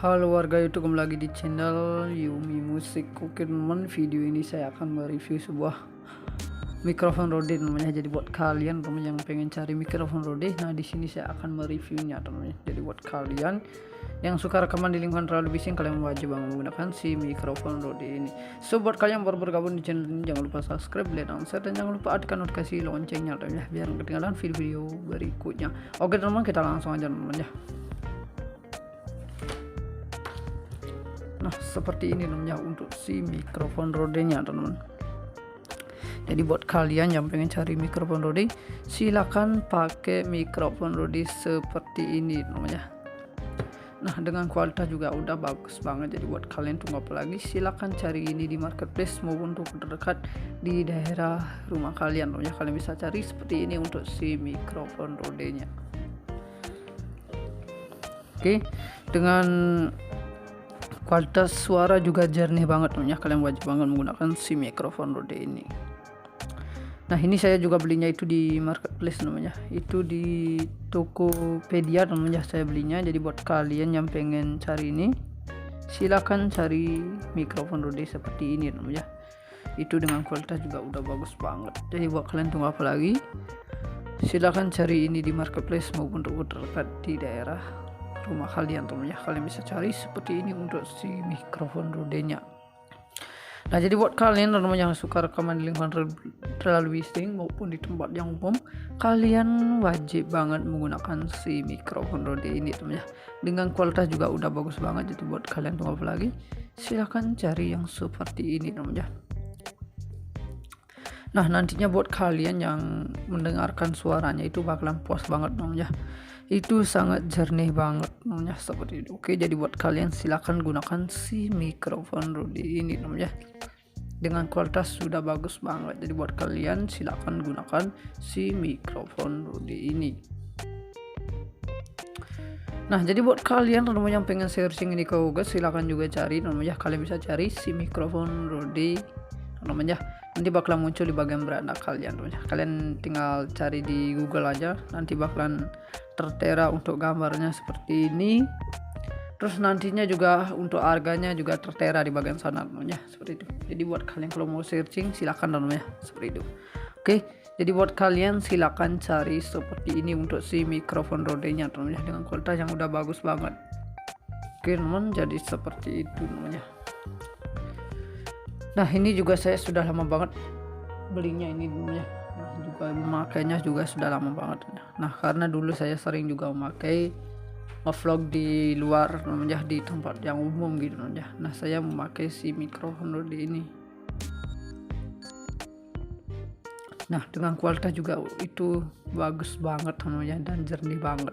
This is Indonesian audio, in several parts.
Halo warga YouTube, kembali lagi di channel Yumi Musik. Oke teman, video ini saya akan mereview sebuah mikrofon Rode namanya. Jadi buat kalian teman yang pengen cari mikrofon Rode, nah di sini saya akan mereviewnya teman. Jadi buat kalian yang suka rekaman di lingkungan terlalu bising, kalian wajib banget menggunakan si mikrofon Rode ini. So buat kalian baru bergabung di channel ini, jangan lupa subscribe, like, dan share, dan jangan lupa aktifkan notifikasi loncengnya teman ya, biar nggak ketinggalan video-video berikutnya. Oke teman, kita langsung aja teman ya. Nah seperti ini namanya untuk si mikrofon Rode-nya teman-teman. Jadi buat kalian yang pengen cari mikrofon Rode, silakan pakai mikrofon Rode seperti ini namanya. Nah dengan kualitas juga udah bagus banget. Jadi buat kalian tunggu apa lagi, silakan cari ini di marketplace maupun untuk terdekat di daerah rumah kalian namanya. Kalian bisa cari seperti ini untuk si mikrofon Rode-nya. Oke, dengan kualitas suara juga jernih banget namanya. Kalian wajib banget menggunakan si mikrofon Rode ini. Nah ini saya juga belinya itu di marketplace namanya, itu di Tokopedia namanya saya belinya. Jadi buat kalian yang pengen cari ini, silakan cari mikrofon Rode seperti ini namanya. Itu dengan kualitas juga udah bagus banget. Jadi buat kalian tunggu apa lagi, silakan cari ini di marketplace maupun toko terdekat di daerah rumah kalian teman ya. Kalian bisa cari seperti ini untuk si mikrofon Rode-nya. Nah jadi buat kalian teman yang suka rekaman di lingkungan terlalu bising maupun di tempat yang umum, kalian wajib banget menggunakan si mikrofon Rode ini teman ya. Dengan kualitas juga udah bagus banget. Jadi buat kalian tunggu apa lagi, silahkan cari yang seperti ini teman ya. Nah nantinya buat kalian yang mendengarkan suaranya itu bakalan puas banget namanya. Itu sangat jernih banget namanya seperti itu. Oke, jadi buat kalian silakan gunakan si mikrofon Rode ini namanya. Dengan kualitas sudah bagus banget. Jadi buat kalian silakan gunakan si mikrofon Rode ini. Nah jadi buat kalian namanya yang pengen searching ini ke Google, silakan juga cari namanya. Kalian bisa cari si mikrofon Rode namanya, nanti bakalan muncul di bagian beranda kalian namanya. Kalian tinggal cari di Google aja, nanti bakalan tertera untuk gambarnya seperti ini. Terus nantinya juga untuk harganya juga tertera di bagian sana namanya seperti itu. Jadi buat kalian kalau mau searching silakan namanya seperti itu. Oke, jadi buat kalian silakan cari seperti ini untuk si mikrofon Rode-nya namanya, dengan kualitas yang udah bagus banget. Oke teman, jadi seperti itu namanya. Nah ini juga saya sudah lama banget belinya ini namanya. Nah, juga memakainya juga sudah lama banget. Nah karena dulu saya sering juga memakai ngevlog di luar namanya, di tempat yang umum gitu namanya. Nah saya memakai si mikrofon Rode ini. Nah dengan kualitas juga itu bagus banget namanya dan jernih banget.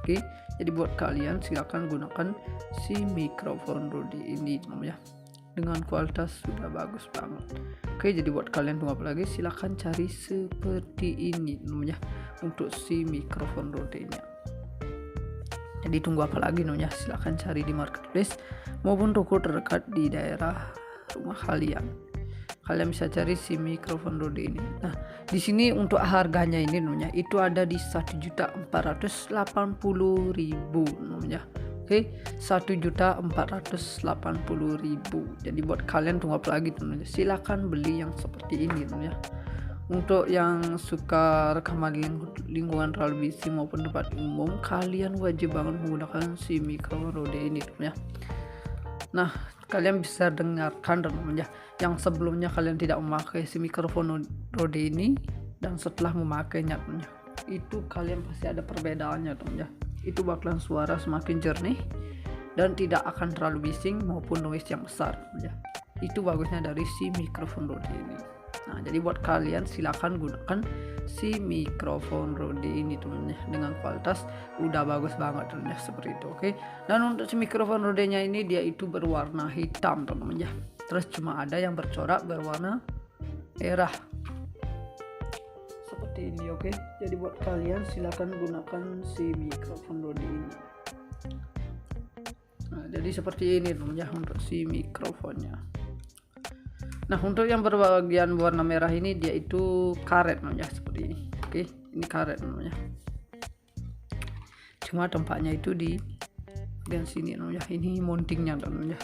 Oke, jadi buat kalian silakan gunakan si mikrofon Rode ini namanya, dengan kualitas sudah bagus banget. Oke, jadi buat kalian tunggu apa lagi, silahkan cari seperti ini namanya untuk si mikrofon Rode-nya. Jadi tunggu apa lagi namanya, silahkan cari di marketplace maupun toko terdekat di daerah rumah kalian. Kalian bisa cari si mikrofon Rode ini. Nah di sini untuk harganya ini namanya itu ada di 1.480.000 namanya. Oke, 1.480.000. Jadi buat kalian tunggu apa lagi teman-teman, silakan beli yang seperti ini teman ya. Untuk yang suka rekaman lingkungan terlalu bising maupun tempat umum, kalian wajib banget menggunakan si mikrofon Rode ini teman ya. Nah kalian bisa dengarkan teman ya, yang sebelumnya kalian tidak memakai si mikrofon Rode ini dan setelah memakainya teman ya, itu kalian pasti ada perbedaannya teman ya. Itu bakalan suara semakin jernih dan tidak akan terlalu bising maupun noise yang besar ya. Itu bagusnya dari si mikrofon Rode ini. Nah jadi buat kalian silakan gunakan si mikrofon Rode ini teman ya, dengan kualitas udah bagus banget teman ya seperti itu. Oke, dan untuk si mikrofon Rode-nya ini dia itu berwarna hitam teman ya, terus cuma ada yang bercorak berwarna merah seperti ini. Oke, jadi buat kalian silakan gunakan si mikrofon Rode ini. Nah jadi seperti ini teman ya untuk si mikrofonnya. Nah untuk yang berbagian warna merah ini dia itu karet namanya seperti ini. Oke, ini karet namanya. Cuma tempatnya itu di bagian sini namanya, ini mountingnya namanya.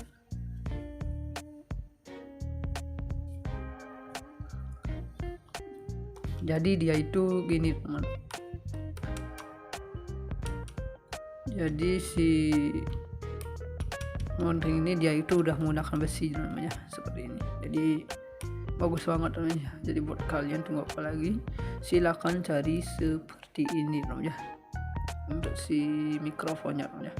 Jadi dia itu gini teman, jadi si mounting ini dia itu udah menggunakan besi namanya seperti ini, jadi bagus banget namanya. Jadi buat kalian tunggu apa lagi, silakan cari seperti ini namanya untuk si mikrofonnya namanya.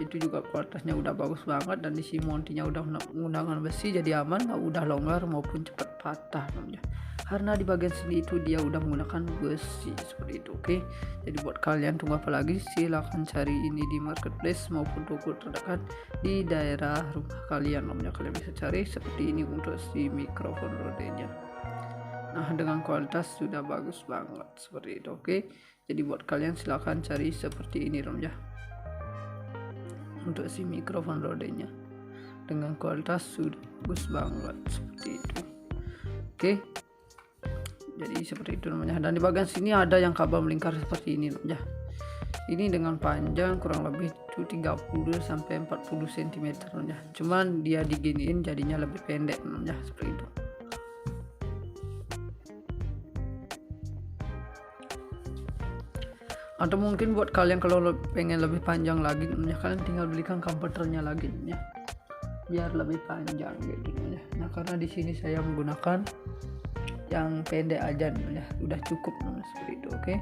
Itu juga kualitasnya udah bagus banget, dan di si mountingnya udah menggunakan besi, jadi aman, nggak udah longgar maupun cepat patah namanya, karena di bagian sini itu dia udah menggunakan besi seperti itu. Oke, jadi buat kalian tunggu apa lagi, silahkan cari ini di marketplace maupun toko terdekat di daerah rumah kalian namanya. Kalian bisa cari seperti ini untuk si mikrofon rodenya. Nah, dengan kualitas sudah bagus banget seperti itu. Oke, jadi buat kalian silahkan cari seperti ini namanya untuk si mikrofon rodenya, dengan kualitas sudah bagus banget seperti itu. Oke, jadi seperti itu namanya. Dan di bagian sini ada yang kabel melingkar seperti ini namanya. Ini dengan panjang kurang lebih itu 30 sampai 40 cm namanya. Cuman dia diginiin jadinya lebih pendek namanya seperti itu. Atau mungkin buat kalian kalau pengen lebih panjang lagi namanya, kalian tinggal belikan komputernya lagi namanya, biar lebih panjang gitu namanya. Nah, karena di sini saya menggunakan yang pendek aja namanya, udah cukup namanya seperti itu. Oke,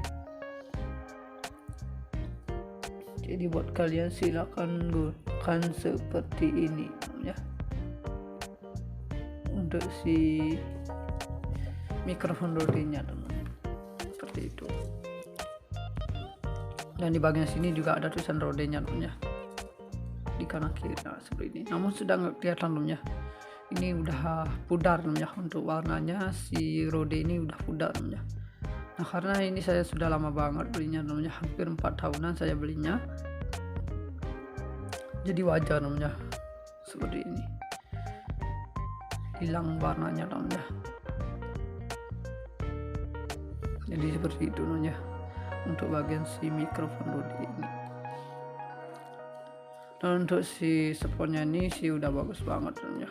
jadi buat kalian silakan gunakan seperti ini namanya untuk si mikrofon rodenya teman, seperti itu. Dan di bagian sini juga ada tulisan rodenya namanya di kanan kiri, nah seperti ini. Namun sudah nggak kelihatan namanya, ini udah pudar namanya, untuk warnanya si rode ini udah pudar namanya. Nah, karena ini saya sudah lama banget belinya namanya, hampir 4 tahunan saya belinya, jadi wajar namanya seperti ini, hilang warnanya namanya. Jadi seperti itu namanya untuk bagian si mikrofon rode ini. Dan untuk si spotnya ini sih udah bagus banget namanya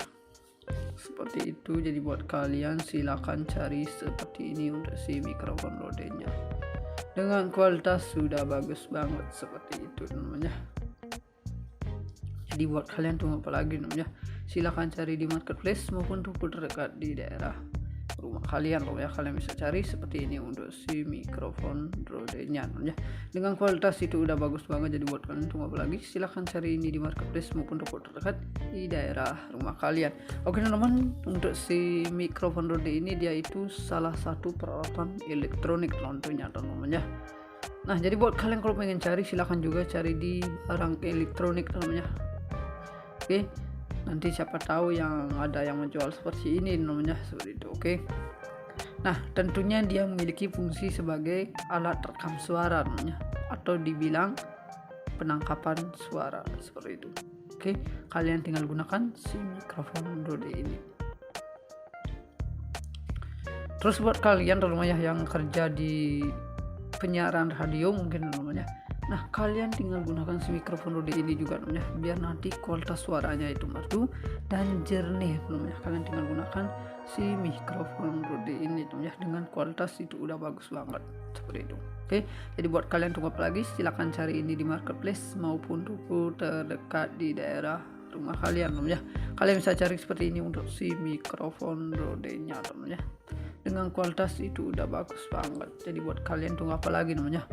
seperti itu. Jadi buat kalian silakan cari seperti ini untuk si mikrofon rodenya, dengan kualitas sudah bagus banget seperti itu namanya. Jadi buat kalian tunggu apa lagi namanya, silakan cari di marketplace maupun toko terdekat di daerah rumah kalian loh ya. Kalian bisa cari seperti ini untuk si mikrofon rodenya namanya, dengan kualitas itu udah bagus banget. Jadi buat kalian tunggu apa lagi, silahkan cari ini di marketplace maupun toko terdekat di daerah rumah kalian. Oke teman-teman, untuk si mikrofon rode ini dia itu salah satu peralatan elektronik tentunya namanya. Nah, jadi buat kalian kalau pengen cari silahkan juga cari di barang elektronik namanya. Oke, nanti siapa tahu yang ada yang menjual seperti ini namanya seperti itu. Oke, nah tentunya dia memiliki fungsi sebagai alat rekam suara namanya, atau dibilang penangkapan suara seperti itu. Oke, kalian tinggal gunakan si mikrofon rode ini. Terus buat kalian namanya yang kerja di penyiaran radio mungkin namanya, nah kalian tinggal gunakan si mikrofon rode ini juga namanya, biar nanti kualitas suaranya itu merdu dan jernih namanya. Kalian tinggal gunakan si mikrofon rode ini namanya, dengan kualitas itu udah bagus banget seperti itu. Oke, jadi buat kalian tunggu apa lagi, silahkan cari ini di marketplace maupun toko terdekat di daerah rumah kalian namanya. Kalian bisa cari seperti ini untuk si mikrofon rodenya namanya, dengan kualitas itu udah bagus banget. Jadi buat kalian tunggu apa lagi namanya,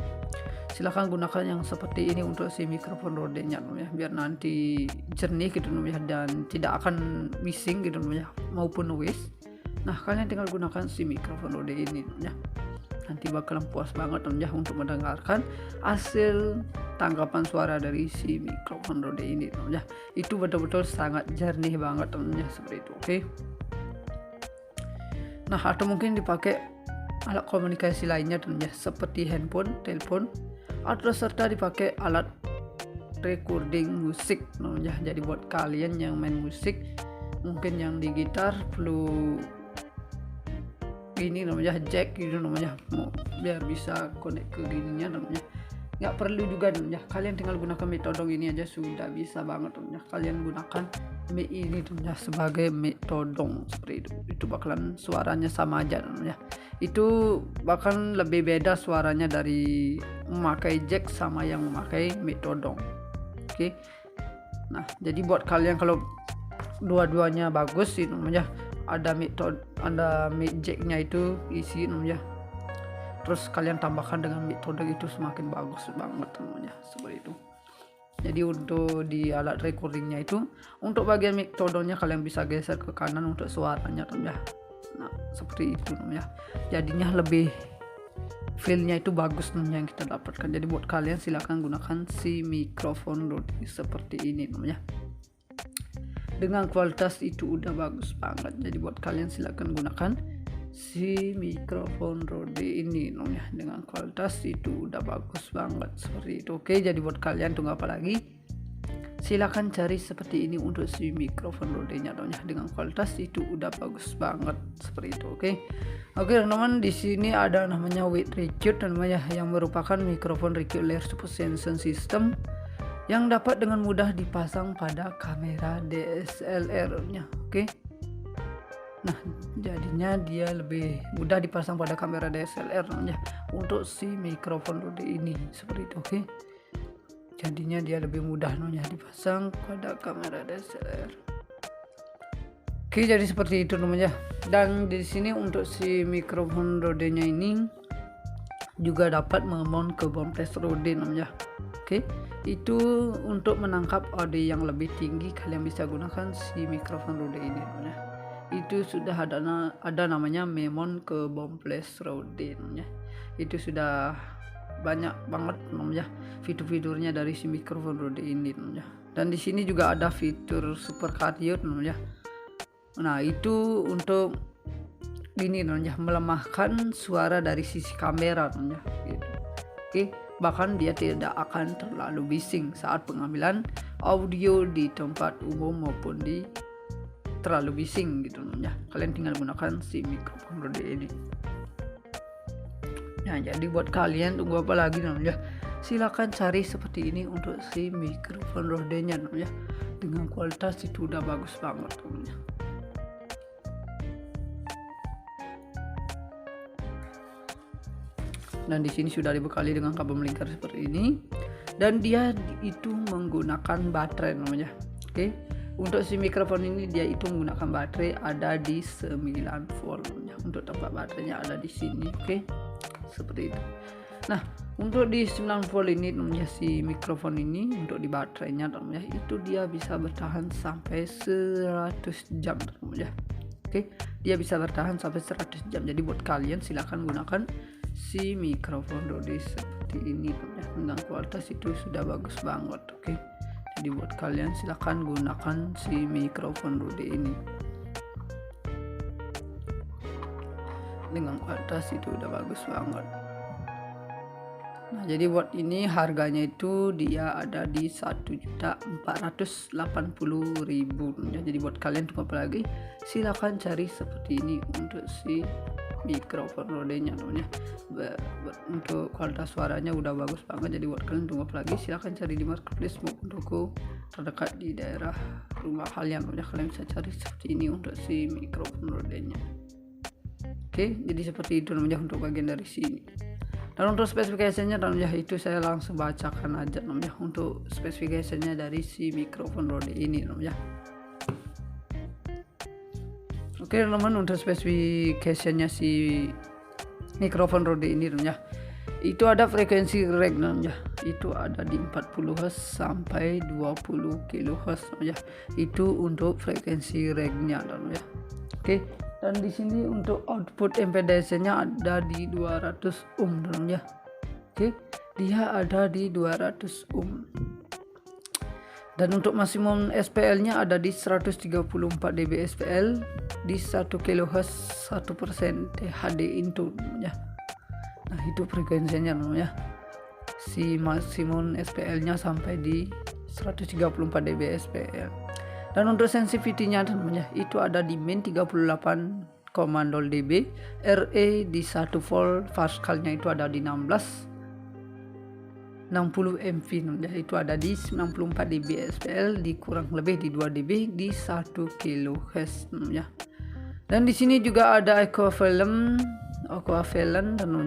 silahkan gunakan yang seperti ini untuk si mikrofon rodenya namanya, biar nanti jernih gitu namanya, dan tidak akan bising gitu namanya maupun noise. Nah, kalian tinggal gunakan si mikrofon rode ini namanya, nanti bakalan puas banget namanya untuk mendengarkan hasil tangkapan suara dari si mikrofon rode ini namanya. Itu betul-betul sangat jernih banget namanya seperti itu. Oke, nah atau mungkin dipakai alat komunikasi lainnya namanya, seperti handphone, telepon, atau serta dipakai alat recording musik namanya. Jadi buat kalian yang main musik, mungkin yang di gitar perlu ini namanya jack gitu namanya, biar bisa connect ke gininya namanya, nggak perlu juga ya, kalian tinggal gunakan metode ini aja sudah bisa banget ya. Kalian gunakan mic ini ya sebagai metode seperti itu bakalan suaranya sama aja ya. Itu bahkan lebih beda suaranya dari memakai jack sama yang memakai metode. Oke. Nah, jadi buat kalian kalau dua-duanya bagus itu ya, ada mic jacknya itu isi ya, terus kalian tambahkan dengan metode itu semakin bagus banget namanya seperti itu. Jadi untuk di alat recordingnya itu, untuk bagian metodenya kalian bisa geser ke kanan untuk suaranya ya. Nah seperti itu ya, jadinya lebih feelnya itu bagus yang kita dapatkan. Jadi buat kalian silahkan gunakan si mikrofon Rode seperti ini namanya, dengan kualitas itu udah bagus banget. Jadi buat kalian silahkan gunakan si mikrofon Rode ini namanya, dengan kualitas itu udah bagus banget seperti itu. Oke, jadi buat kalian tunggu apa lagi, silakan cari seperti ini untuk si mikrofon Rode nya namanya, dengan kualitas itu udah bagus banget seperti itu. Oke teman-teman, di sini ada namanya Wave Record namanya, yang merupakan mikrofon record layer supersession system yang dapat dengan mudah dipasang pada kamera DSLR nya. Nah jadinya dia lebih mudah dipasang pada kamera DSLR ya untuk si mikrofon Rode ini seperti itu. Jadinya dia lebih mudah dipasang pada kamera DSLR. Jadi seperti itu namanya. Dan di sini untuk si mikrofon Rode nya ini juga dapat memount ke bumpless Rode namanya. Itu untuk menangkap audio yang lebih tinggi, kalian bisa gunakan si mikrofon Rode ini namanya. Itu sudah ada namanya memount ke bumpless Rode namanya. Itu sudah banyak banget namanya fitur-fiturnya dari si mikrofon Rode ini namanya. Dan di sini juga ada fitur super carrier namanya. Nah itu untuk ini namanya, melemahkan suara dari sisi kamera namanya gitu. Bahkan dia tidak akan terlalu bising saat pengambilan audio di tempat umum maupun di terlalu bising gitu ya. Kalian tinggal gunakan si mikrofon Rode ini. Nah jadi buat kalian tunggu apa lagi namanya, silakan cari seperti ini untuk si mikrofon Rode nya namanya, dengan kualitas itu udah bagus banget namanya. Dan di sini sudah dibekali dengan kabel melingkar seperti ini, dan dia itu menggunakan baterai namanya. Untuk si mikrofon ini dia itu menggunakan baterai ada di 9 volt ya. Untuk tempat baterainya ada di sini. Seperti itu. Nah untuk di 9 volt ini namanya, si mikrofon ini untuk di baterainya namanya itu dia bisa bertahan sampai 100 jam namanya. Dia bisa bertahan sampai 100 jam. Jadi buat kalian silahkan gunakan si mikrofon Rode seperti ini ya, dengan kualitas itu sudah bagus banget. Jadi buat kalian silahkan gunakan si mikrofon Rode ini dengan kualitas itu udah bagus banget. Nah jadi buat ini harganya itu dia ada di 1.480.000 ya. Jadi buat kalian tunggu apa lagi, silahkan cari seperti ini untuk si mikrofon Rode nya namanya. Untuk kualitas suaranya udah bagus banget. Jadi buat kalian tunggu apa lagi, silahkan cari di marketplace maupun toko terdekat di daerah rumah kalian namanya. Kalian bisa cari seperti ini untuk si mikrofon Rode nya. Jadi seperti itu namanya untuk bagian dari sini. Dan untuk spesifikasinya namanya itu saya langsung bacakan aja namanya, untuk spesifikasinya dari si mikrofon Rode ini namanya. Teman-teman, untuk spesifikasinya si mikrofon Rode ini namanya, itu ada frekuensi reg namanya, itu ada di 40 Hz sampai 20 kHz namanya. Itu untuk frekuensi regnya namanya. Dan di sini untuk output impedance-nya ada di 200 ohm namanya. Dia ada di 200 ohm. Dan untuk maksimum SPL-nya ada di 134 dB SPL di 1 kHz 1% THD input namanya. Nah itu frekuensinya namanya. Si maksimum SPL-nya sampai di 134 dB SPL. Dan untuk sensitivity-nya namanya itu ada di min 38,0 dB, RE di 1 volt, Pascal-nya itu ada di 16, 60 mV ya, itu ada di 94 dB SPL, di kurang lebih di 2 dB di 1 kHz ya. Dan di sini juga ada equivalent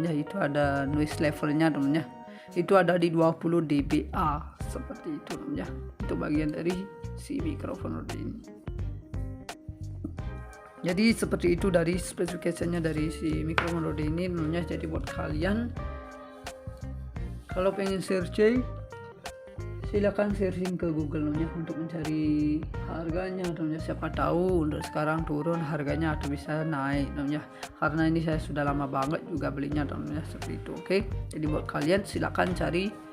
ya, itu ada noise levelnya ya. Itu ada di 20 dBA seperti itu ya. Itu bagian dari si mikrofon Rode ini. Jadi seperti itu dari spesifikasinya dari si mikrofon Rode ini ya. Jadi buat kalian kalau pengen searching, silakan searching ke Google ya, untuk mencari harganya ya. Siapa tahu untuk sekarang turun harganya atau bisa naik ya. Karena ini saya sudah lama banget juga belinya ya, seperti itu. Oke. Jadi buat kalian silakan cari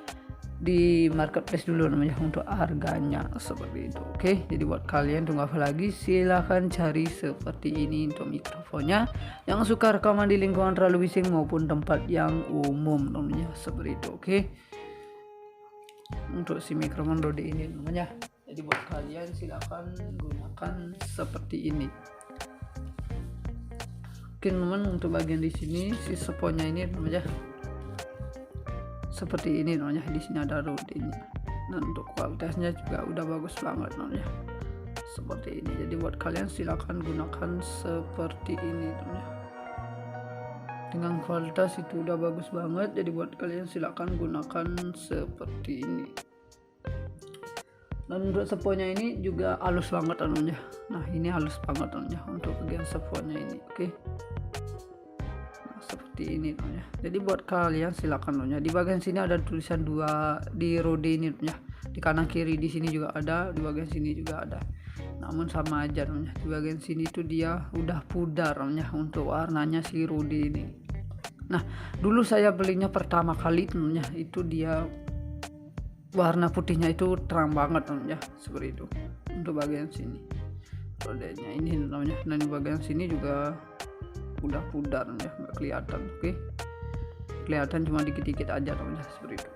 di marketplace dulu namanya untuk harganya seperti itu. Oke. Jadi buat kalian tunggu apa lagi, silakan cari seperti ini untuk mikrofonnya. Yang suka rekaman di lingkungan terlalu bising maupun tempat yang umum namanya seperti itu. Oke. Untuk si mikrofon Rode ini namanya. Jadi buat kalian silakan gunakan seperti ini. Oke teman, untuk bagian di sini si seponnya ini namanya seperti ini namanya. Di sini ada Rode-nya. Nah, untuk kualitasnya juga udah bagus banget namanya. Seperti ini. Jadi buat kalian silakan gunakan seperti ini namanya. Dengan kualitas itu udah bagus banget. Jadi buat kalian silakan gunakan seperti ini. Dan untuk seponnya ini juga halus banget namanya. Nah, ini halus banget namanya untuk bagian seponnya ini. Oke. Seperti ini namanya. Jadi buat kalian silakan namanya. Di bagian sini ada tulisan 2 di Rode ini namanya. Di kanan kiri di sini juga ada, di bagian sini juga ada. Namun sama aja namanya. Di bagian sini tuh dia udah pudar namanya untuk warnanya si Rode ini. Nah, dulu saya belinya pertama kali namanya itu dia warna putihnya itu terang banget namanya, seperti itu. Untuk bagian sini Rode-nya ini namanya. Dan di bagian sini juga udah pudar ya, nggak kelihatan. Oke. Kelihatan cuma dikit-dikit aja namanya, seperti itu.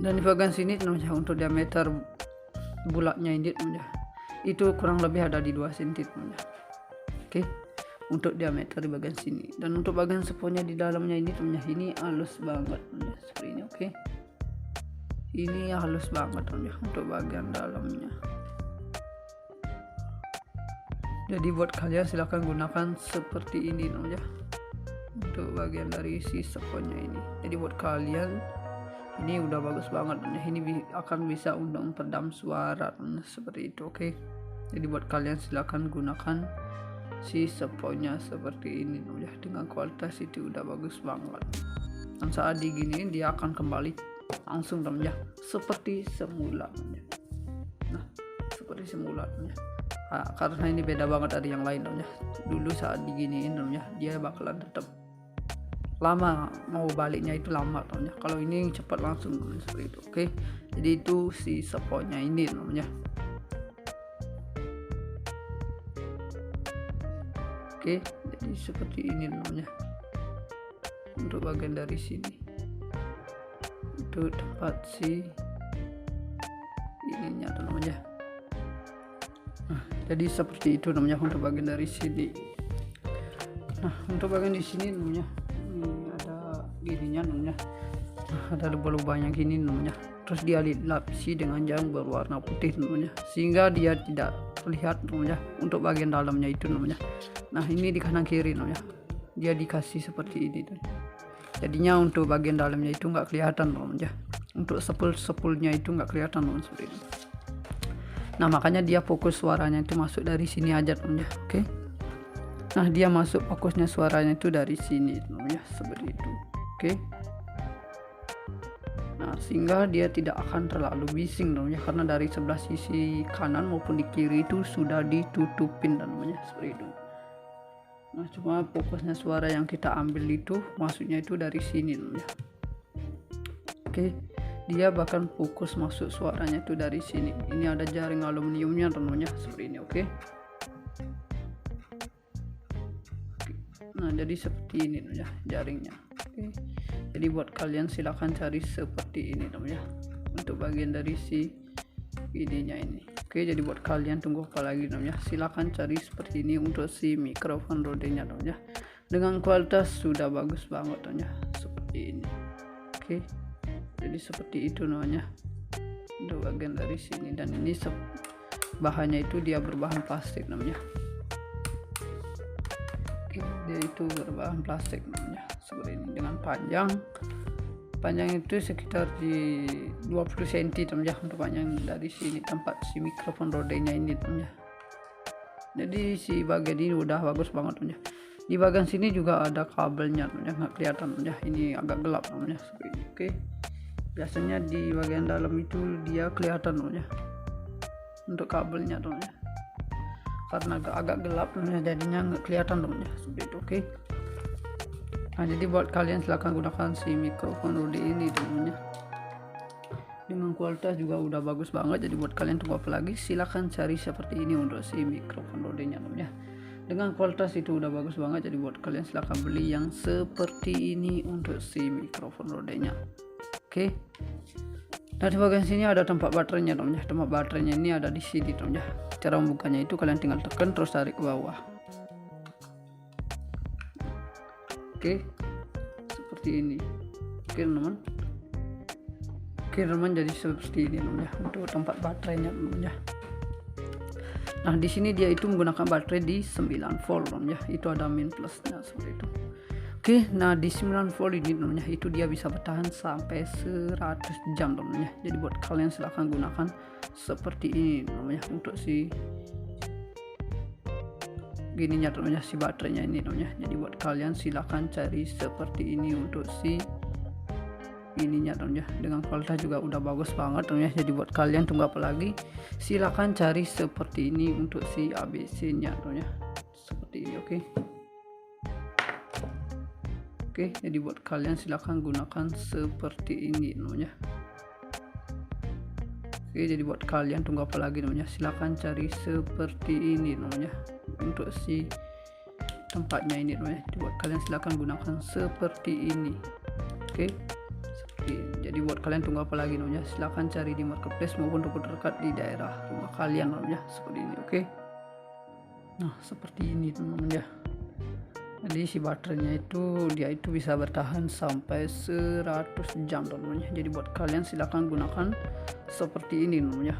Dan di bagian sini namanya untuk diameter bulatnya ini namanya itu kurang lebih ada di 2 cm namanya. Oke. Untuk diameter di bagian sini. Dan untuk bagian seponnya di dalamnya ini namanya ini halus banget namanya, seperti ini. Oke. Ini halus banget namanya untuk bagian dalamnya. Jadi buat kalian silahkan gunakan seperti ini namanya untuk bagian dari si seponnya ini. Jadi buat kalian ini udah bagus banget namanya. Ini akan bisa untuk memperedam suara namanya, seperti itu. Oke. Jadi buat kalian silahkan gunakan si seponnya seperti ini namanya. Dengan kualitas itu udah bagus banget. Dan saat diginiin dia akan kembali langsung namanya seperti semula namanya. Nah, seperti semula namanya. Karena ini beda banget dari yang lain namanya. Dulu saat diginiin namanya dia bakalan tetap lama, mau baliknya itu lama namanya. Kalau ini cepat langsung namanya, seperti itu. Oke. Jadi itu si seponnya ini namanya. Oke, jadi seperti ini namanya. Untuk bagian dari sini itu tempat si ininya namanya. Nah, jadi seperti itu namanya untuk bagian dari sini. Nah, untuk bagian di sini namanya ini ada gininya namanya. Nah, ada lubang-lubangnya gini namanya. Terus dia dilapisi dengan jam berwarna putih namanya, sehingga dia tidak terlihat namanya untuk bagian dalamnya itu namanya. Nah, ini di kanan kiri namanya. Dia dikasih seperti ini tuh. Jadinya untuk bagian dalamnya itu nggak kelihatan namanya. Untuk sepulnya itu nggak kelihatan namanya, seperti itu. Nah, makanya dia fokus suaranya itu masuk dari sini aja namanya. Oke. Nah, dia masuk fokusnya suaranya itu dari sini namanya, seperti itu. Oke. Nah, sehingga dia tidak akan terlalu bising namanya, karena dari sebelah sisi kanan maupun di kiri itu sudah ditutupin namanya, seperti itu. Nah, cuma fokusnya suara yang kita ambil itu masuknya itu dari sini namanya. Oke. Dia bahkan fokus masuk suaranya itu dari sini. Ini ada jaring aluminiumnya namanya, seperti ini. Oke. Nah, jadi seperti ini namanya jaringnya. Oke. Jadi buat kalian silakan cari seperti ini namanya untuk bagian dari si ininya ini. Oke, jadi buat kalian tunggu apa lagi namanya, silakan cari seperti ini untuk si mikrofon Rode-nya namanya. dengan kualitas sudah bagus banget namanya seperti ini. Oke, jadi seperti itu namanya untuk bagian dari sini, dan ini bahannya itu dia berbahan plastik namanya. Oke, dia itu berbahan plastik namanya seperti ini, dengan panjang itu sekitar di 20 cm namanya untuk panjang dari sini tempat si mikrofon rodenya ini namanya. Jadi si bagian ini udah bagus banget namanya. Di bagian sini juga ada kabelnya namanya, nggak kelihatan namanya, ini agak gelap namanya seperti ini. Oke, biasanya di bagian dalam itu dia kelihatan namanya untuk kabelnya namanya, karena agak gelap namanya jadinya nggak kelihatan namanya seperti itu. Oke, nah jadi buat kalian silahkan gunakan si mikrofon Rode ini namanya, dengan kualitas juga udah bagus banget. Jadi buat kalian tunggu apa lagi, silahkan cari seperti ini untuk si mikrofon Rodenya namanya, dengan kualitas itu udah bagus banget. Jadi buat kalian silahkan beli yang seperti ini untuk si mikrofon Rodenya. Oke, nah di bagian sini ada tempat baterainya namanya. Tempat baterainya ini ada di sini namanya. Cara membukanya itu kalian tinggal tekan terus tarik ke bawah. Oke, seperti ini. Oke teman, jadi seperti ini namanya untuk tempat baterainya namanya. Nah di sini dia itu menggunakan baterai di 9 volt namanya, itu ada min plusnya seperti itu. Oke, nah di 9 volt ini namanya itu dia bisa bertahan sampai 100 jam namanya. Jadi buat kalian silahkan gunakan seperti ini namanya untuk si gininya namanya, si baterainya ini namanya. Jadi buat kalian silahkan cari seperti ini untuk si ininya namanya, dengan kualitas juga udah bagus banget namanya. Jadi buat kalian tunggu apa lagi, silahkan cari seperti ini untuk si ABC nya namanya seperti ini. Oke, jadi buat kalian silahkan gunakan seperti ini namanya. Oke, jadi buat kalian tunggu apa lagi namanya, silahkan cari seperti ini namanya untuk si tempatnya ini namanya. Jadi buat kalian silahkan gunakan seperti ini. Oke, jadi buat kalian tunggu apa lagi namanya, silahkan cari di marketplace maupun toko terdekat di daerah rumah kalian namanya seperti ini. Oke, nah seperti ini namanya. Jadi si baterainya itu dia itu bisa bertahan sampai 100 jam namanya. Jadi buat kalian silahkan gunakan seperti ini namanya.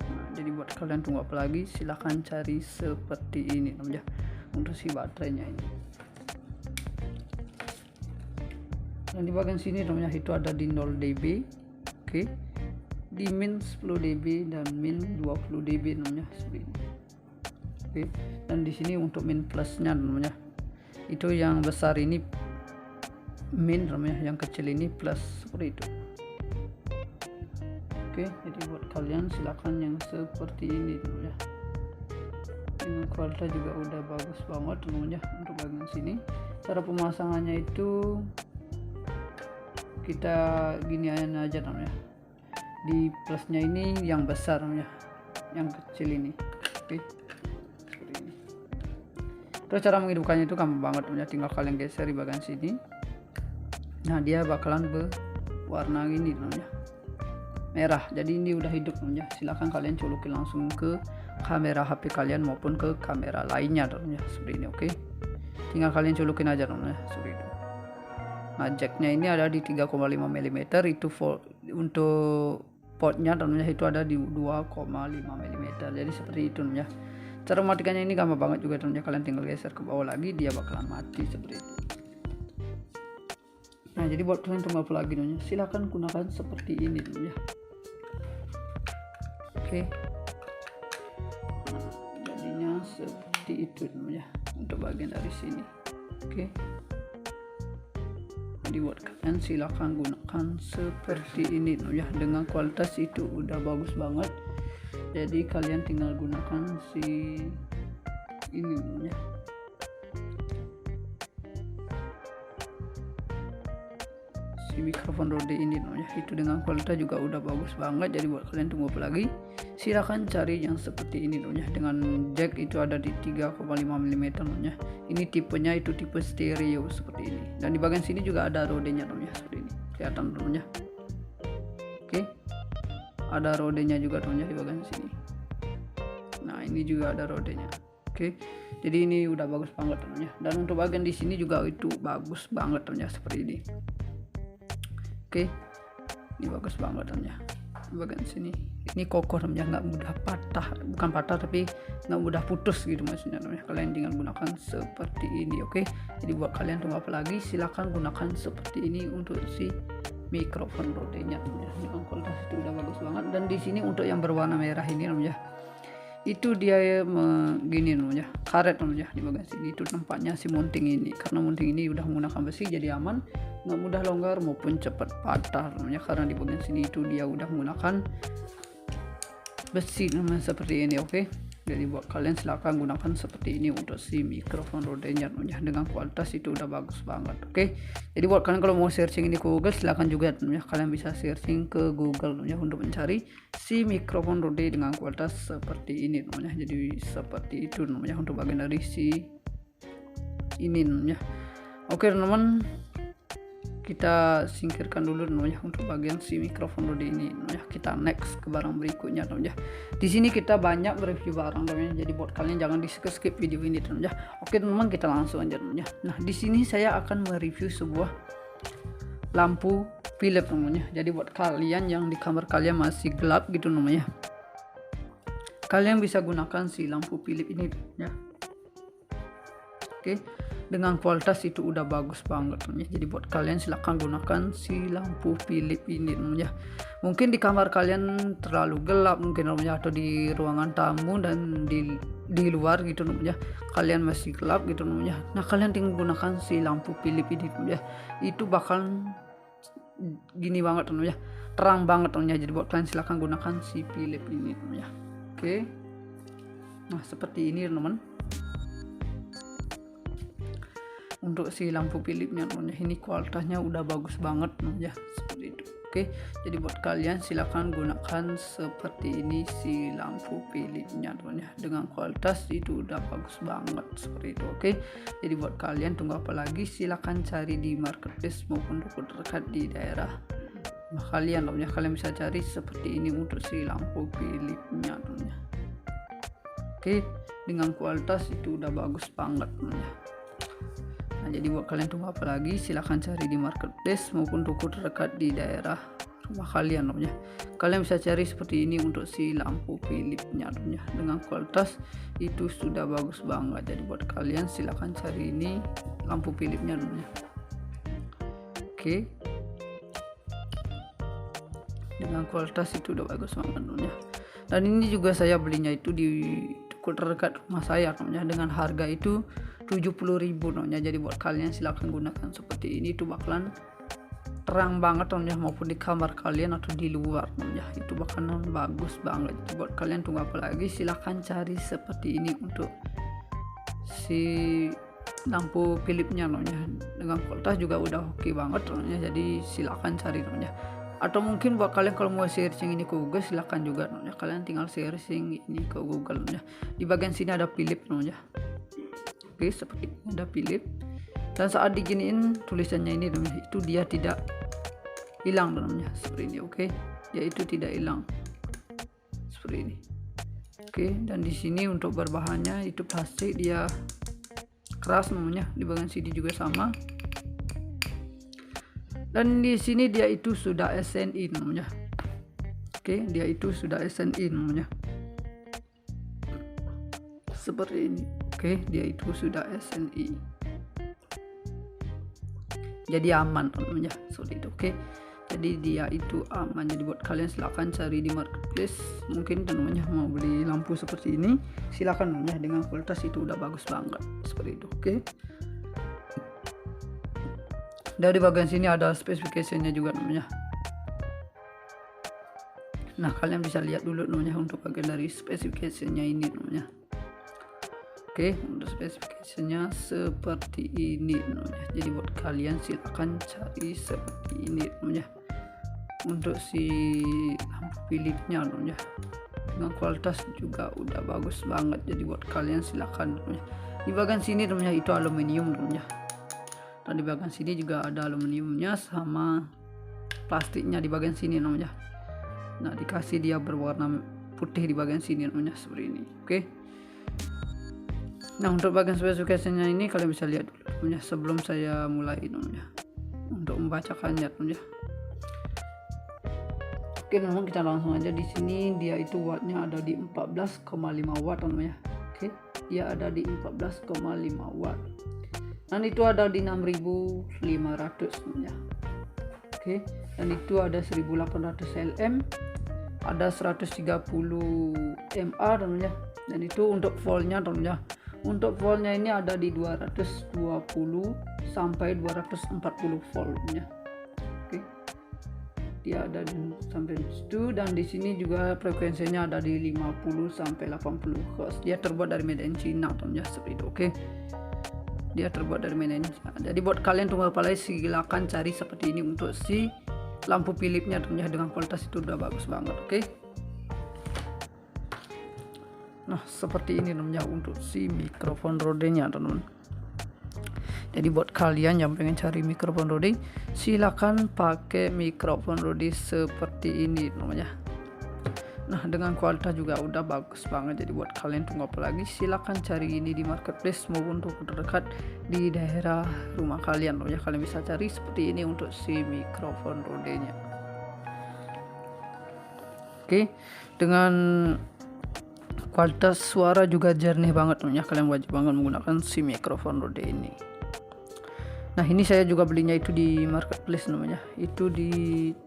Nah, jadi buat kalian tunggu apa lagi, silahkan cari seperti ini namanya untuk si baterainya ini. Dan di bagian sini namanya itu ada di 0 dB. Oke, di min 10 dB dan min 20 dB namanya seperti ini. Oke, dan di sini untuk min plusnya namanya, itu yang besar ini min namanya, yang kecil ini plus seperti itu. Oke, jadi buat kalian silakan yang seperti ini namanya. Ini kualitas juga udah bagus banget namanya untuk bagian sini. Cara pemasangannya itu kita gini aja namanya. Di plusnya ini yang besar namanya, yang kecil ini. Oke. Terus cara menghidupkannya itu gampang banget namanya, tinggal kalian geser di bagian sini. Nah dia bakalan berwarna ini namanya, merah. Jadi ini udah hidup namanya. Silahkan kalian colokin langsung ke kamera HP kalian maupun ke kamera lainnya namanya seperti ini. Oke, tinggal kalian colokin aja namanya seperti itu. Nah jacknya ini ada di 3,5 mm, itu untuk portnya namanya itu ada di 2,5 mm. Jadi seperti itu namanya. Cara mematikannya ini gampang banget juga teman-teman, kalian tinggal geser ke bawah lagi, dia bakalan mati seperti itu. Nah jadi buat kalian tunggu apa lagi namanya, silahkan gunakan seperti ini teman-teman. Oke, nah, jadinya seperti itu teman-teman untuk bagian dari sini. Oke, jadi buat kalian silahkan gunakan seperti ini teman-teman, dengan kualitas itu udah bagus banget. Jadi kalian tinggal gunakan si ini namanya. Si mikrofon Rode ini namanya, itu dengan kualitas juga udah bagus banget. Jadi buat kalian tunggu apa lagi, silahkan cari yang seperti ini namanya, dengan jack itu ada di 3,5 mm namanya. Ini tipenya itu tipe stereo seperti ini, dan di bagian sini juga ada rodenya namanya seperti ini, kelihatan namanya. Oke, ada rodenya juga teman-teman di bagian sini. Nah ini juga ada rodenya. Oke, jadi ini udah bagus banget teman ya. Dan untuk bagian di sini juga itu bagus banget teman ya, seperti ini. Oke, ini bagus banget teman ya. Bagian sini ini kokoh teman ya, nggak mudah patah, bukan patah tapi nggak mudah putus gitu maksudnya teman ya. Kalian tinggal gunakan seperti ini. Oke, jadi buat kalian tunggu apa lagi, silahkan gunakan seperti ini untuk si mikrofon Rode-nya teman ya. Dengan kualitas itu udah bagus banget. Dan di sini untuk yang berwarna merah ini teman ya, itu dia begini ya, karet ya di bagian sini itu tempatnya si mounting ini. Karena mounting ini udah menggunakan besi jadi aman, nggak mudah longgar maupun cepat patah ya, karena di bagian sini itu dia udah menggunakan besi namanya seperti ini. Oke, jadi buat kalian silahkan gunakan seperti ini untuk si mikrofon Rode-nya ya, dengan kualitas itu udah bagus banget. Oke, jadi buat kalian kalau mau searching ini ke Google, silahkan juga ya, kalian bisa searching ke Google ya untuk mencari si mikrofon Rode dengan kualitas seperti ini ya. Jadi seperti itu ya untuk bagian dari si ini ya. Oke teman-teman, kita singkirkan dulu ya untuk bagian si mikrofon Rode ini ya. Kita next ke barang berikutnya ya. Di sini kita banyak mereview barang ya. Jadi buat kalian jangan di skip video ini ya. Oke teman-teman, kita langsung aja ya. Nah, di sini saya akan mereview sebuah lampu Philips namanya. Jadi buat kalian yang di kamar kalian masih gelap gitu namanya, kalian bisa gunakan si lampu Philips ini ya. Oke, dengan kualitas itu udah bagus banget ya. Jadi buat kalian silahkan gunakan si lampu Philips ini ya. Mungkin di kamar kalian terlalu gelap mungkin ya, atau di ruangan tamu dan di luar gitu ya, kalian masih gelap gitu ya. Nah, kalian tinggal gunakan si lampu Philips ini ya. Itu bakal gini banget ya, terang banget ya. Jadi buat kalian silahkan gunakan si Philips ini ya. Oke, nah seperti ini teman-teman untuk si lampu Philips-nya ini kualitasnya udah bagus banget ya, seperti itu. Oke, jadi buat kalian silahkan gunakan seperti ini si lampu Philips-nya ya, dengan kualitas itu udah bagus banget seperti itu. Oke, jadi buat kalian tunggu apa lagi, silahkan cari di marketplace maupun toko terdekat di daerah kalian ya. Kalian bisa cari seperti ini untuk si lampu Philips-nya ya. Oke, dengan kualitas itu udah bagus banget ya. Nah, jadi buat kalian tunggu apa lagi, silahkan cari di marketplace maupun toko terdekat di daerah rumah kalian ya. Kalian bisa cari seperti ini untuk si lampu Philips-nya ya, dengan kualitas itu sudah bagus banget. Jadi buat kalian silahkan cari ini lampu Philips-nya ya. Oke, dengan kualitas itu udah bagus banget ya. Dan ini juga saya belinya itu di toko terdekat rumah saya ya, dengan harga itu 70.000 ya. Jadi buat kalian silahkan gunakan seperti ini, itu bakalan terang banget ya, maupun di kamar kalian atau di luar ya, itu bakalan bagus banget. Jadi buat kalian tunggu apa lagi, silahkan cari seperti ini untuk si lampu Philips-nya ya, dengan kualitas juga udah oke banget ya. Jadi silahkan cari ya. Atau mungkin buat kalian kalau mau searching ini ke Google, silahkan juga ya, kalian tinggal searching ini ke Google ya. Di bagian sini ada Philips ya. Oke, seperti ada Philips, dan saat diginiin tulisannya ini itu dia tidak hilang namanya seperti ini. Oke, dia itu tidak hilang seperti ini. Oke, dan di sini untuk berbahannya itu plastik, dia keras namanya. Di bagian sini juga sama, dan di sini dia itu sudah SNI namanya. Oke, dia itu sudah SNI namanya seperti ini. Oke, dia itu sudah SNI, jadi aman namanya seperti itu. Oke, jadi dia itu aman. Jadi buat kalian silahkan cari di marketplace, mungkin namanya mau beli lampu seperti ini, silahkan namanya, dengan kualitas itu udah bagus banget seperti itu. Oke, dari bagian sini ada spesifikasinya juga namanya. Nah, kalian bisa lihat dulu namanya untuk bagian dari spesifikasinya ini namanya. Oke, untuk spesifikasinya seperti ini namanya. Jadi buat kalian silahkan cari seperti ini namanya untuk si lampu Philips-nya namanya, dengan kualitas juga udah bagus banget. Jadi buat kalian silahkan namanya. Di bagian sini namanya itu aluminium namanya, dan di bagian sini juga ada aluminiumnya sama plastiknya di bagian sini namanya. Nah, dikasih dia berwarna putih di bagian sini namanya seperti ini. Oke, Nah, untuk bagian spesifikasinya ini kalian bisa lihat dulu ya, sebelum saya mulai ya, untuk membacakannya ya. Oke, memang kita langsung aja. Di sini dia itu wattnya ada di 14,5 watt ya. Oke, dia ada di 14,5 watt. Dan itu ada di 6500 ya. Oke, dan itu ada 1800 Lm, ada 130 mA ya. Dan itu untuk voltnya ya. Untuk voltnya ini ada di 220 sampai 240 voltnya. Oke, dia ada di sampai situ. Dan di sini juga frekuensinya ada di 50 sampai 80 Hz. Dia terbuat dari made in China ya, seperti itu. Oke, dia terbuat dari made in China. Jadi buat kalian tunggu apa lagi, silakan cari seperti ini untuk si lampu Philipsnya ya, dengan kualitas itu udah bagus banget. Oke, nah seperti ini namanya untuk si mikrofon rodenya teman-teman. Jadi buat kalian yang pengen cari mikrofon Rode, silakan pakai mikrofon Rode seperti ini namanya. Nah, dengan kualitas juga udah bagus banget. Jadi buat kalian tunggu apa lagi, silakan cari ini di marketplace maupun toko terdekat di daerah rumah kalian ya. Kalian bisa cari seperti ini untuk si mikrofon Rode-nya. Oke, dengan kualitas suara juga jernih banget ya. Kalian wajib banget menggunakan si mikrofon Rode ini. Nah, ini saya juga belinya itu di marketplace namanya, itu di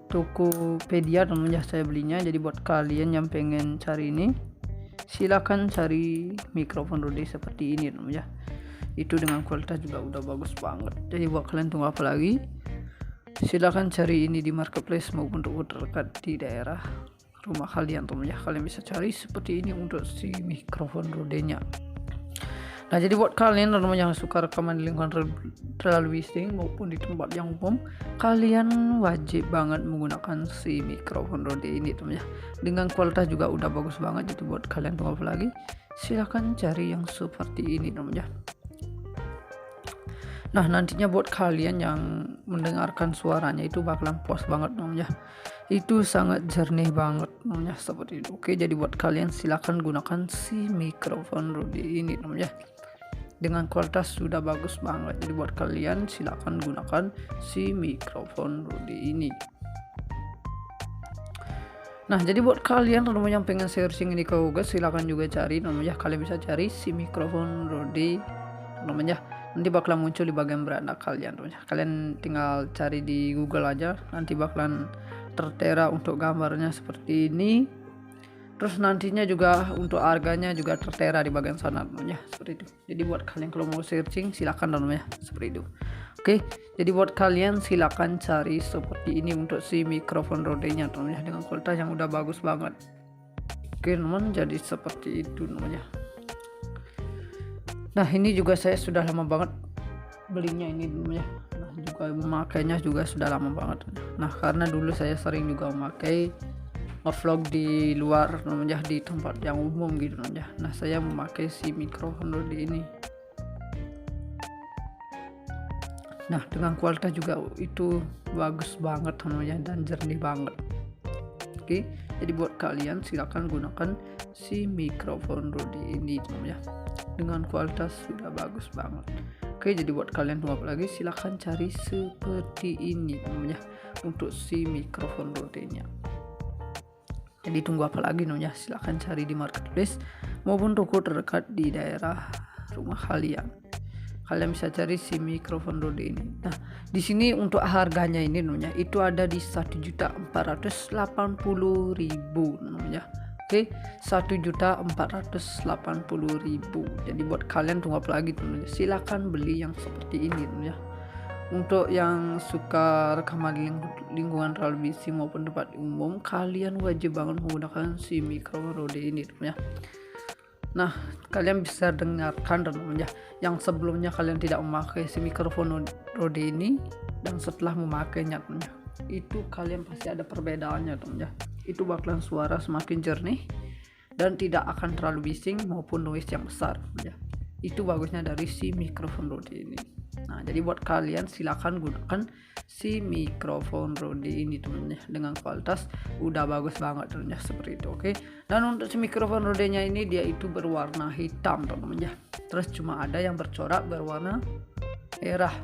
Tokopedia namanya saya belinya. Jadi buat kalian yang pengen cari ini, silakan cari mikrofon Rode seperti ini namanya. Itu dengan kualitas juga udah bagus banget. Jadi buat kalian tunggu apa lagi, silakan cari ini di marketplace maupun toko terdekat di daerah rumah kalian namanya. Kalian bisa cari seperti ini untuk si mikrofon Rode-nya. Nah, jadi buat kalian yang suka rekaman di lingkungan terlalu bising maupun di tempat yang umum, kalian wajib banget menggunakan si mikrofon Rode ini teman ya. Dengan kualitas juga udah bagus banget. Jadi buat kalian tunggu apa lagi, silahkan cari yang seperti ini teman ya. Nah, nantinya buat kalian yang mendengarkan suaranya itu bakalan puas banget namanya. Itu sangat jernih banget namanya, seperti itu. Oke, jadi buat kalian silakan gunakan si mikrofon Rode ini namanya. Dengan kualitas sudah bagus banget. Jadi buat kalian silakan gunakan si mikrofon Rode ini. Nah, jadi buat kalian yang pengen searching ini ke Google, silakan juga cari namanya. Kalian bisa cari si mikrofon Rode namanya. Nanti bakalan muncul di bagian beranda kalian namanya. Kalian tinggal cari di Google aja, nanti bakalan tertera untuk gambarnya seperti ini. Terus nantinya juga untuk harganya juga tertera di bagian sana namanya, seperti itu. Jadi buat kalian kalau mau searching silakan namanya, seperti itu. Oke, jadi buat kalian silakan cari seperti ini untuk si mikrofon Rode-nya namanya, dengan kualitas yang udah bagus banget. Oke teman, jadi seperti itu namanya. Nah, ini juga saya sudah lama banget belinya ini namanya. Nah, juga memakainya juga sudah lama banget. Nah, karena dulu saya sering juga memakai nge-vlog di luar namanya, di tempat yang umum gitu namanya. Nah, saya memakai si mikrofon Rode ini. Nah, dengan kualitas juga itu bagus banget namanya dan jernih banget. Oke, jadi buat kalian silakan gunakan si mikrofon Rode ini namanya. Dengan kualitas sudah bagus banget. Oke, jadi buat kalian tunggu apa lagi, silakan cari seperti ini namanya untuk si mikrofon Rode-nya. Jadi tunggu apa lagi namanya, silahkan cari di marketplace maupun toko terdekat di daerah rumah kalian. Kalian bisa cari si mikrofon Rode ini. Nah, di sini untuk harganya ini namanya itu ada di 1.480.000 namanya. Oke, 1.480.000. Jadi buat kalian tunggu apa lagi namanya, silakan beli yang seperti ini namanya. Untuk yang suka rekaman di lingkungan terlalu bising maupun tempat umum, kalian wajib banget menggunakan si mikrofon Rode ini ya. Nah, kalian bisa dengarkan namanya yang sebelumnya kalian tidak memakai si mikrofon Rode ini dan setelah memakainya namanya, itu kalian pasti ada perbedaannya namanya. Itu bakalan suara semakin jernih dan tidak akan terlalu bising maupun noise yang besar namanya. Itu bagusnya dari si mikrofon Rode ini. Nah, jadi buat kalian silakan gunakan si mikrofon Rode ini teman-teman ya, dengan kualitas udah bagus banget teman-teman ya, seperti itu. Oke. Dan untuk si mikrofon Rode-nya ini dia itu berwarna hitam teman-teman ya. Terus cuma ada yang bercorak berwarna merah.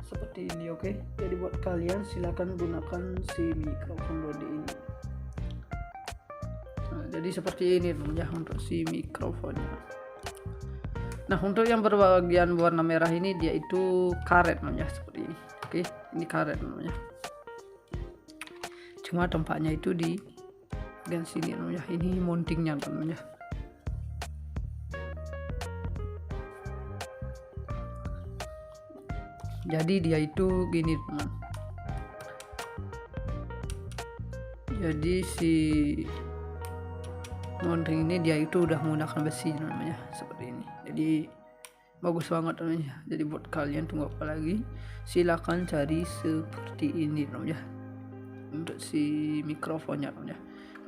Seperti ini, oke. Jadi buat kalian silakan gunakan si mikrofon Rode ini. Nah, jadi seperti ini teman-teman ya untuk si mikrofonnya. Nah, untuk yang berbagian warna merah ini dia itu karet namanya, seperti ini. Oke, ini karet namanya. Cuma tempatnya itu di bagian sini namanya. Ini mountingnya namanya. Jadi dia itu gini teman. Jadi si mounting ini dia itu udah menggunakan besi namanya, seperti ini. Jadi bagus banget namanya. Jadi buat kalian tunggu apa lagi, silakan cari seperti ini namanya untuk si mikrofonnya namanya.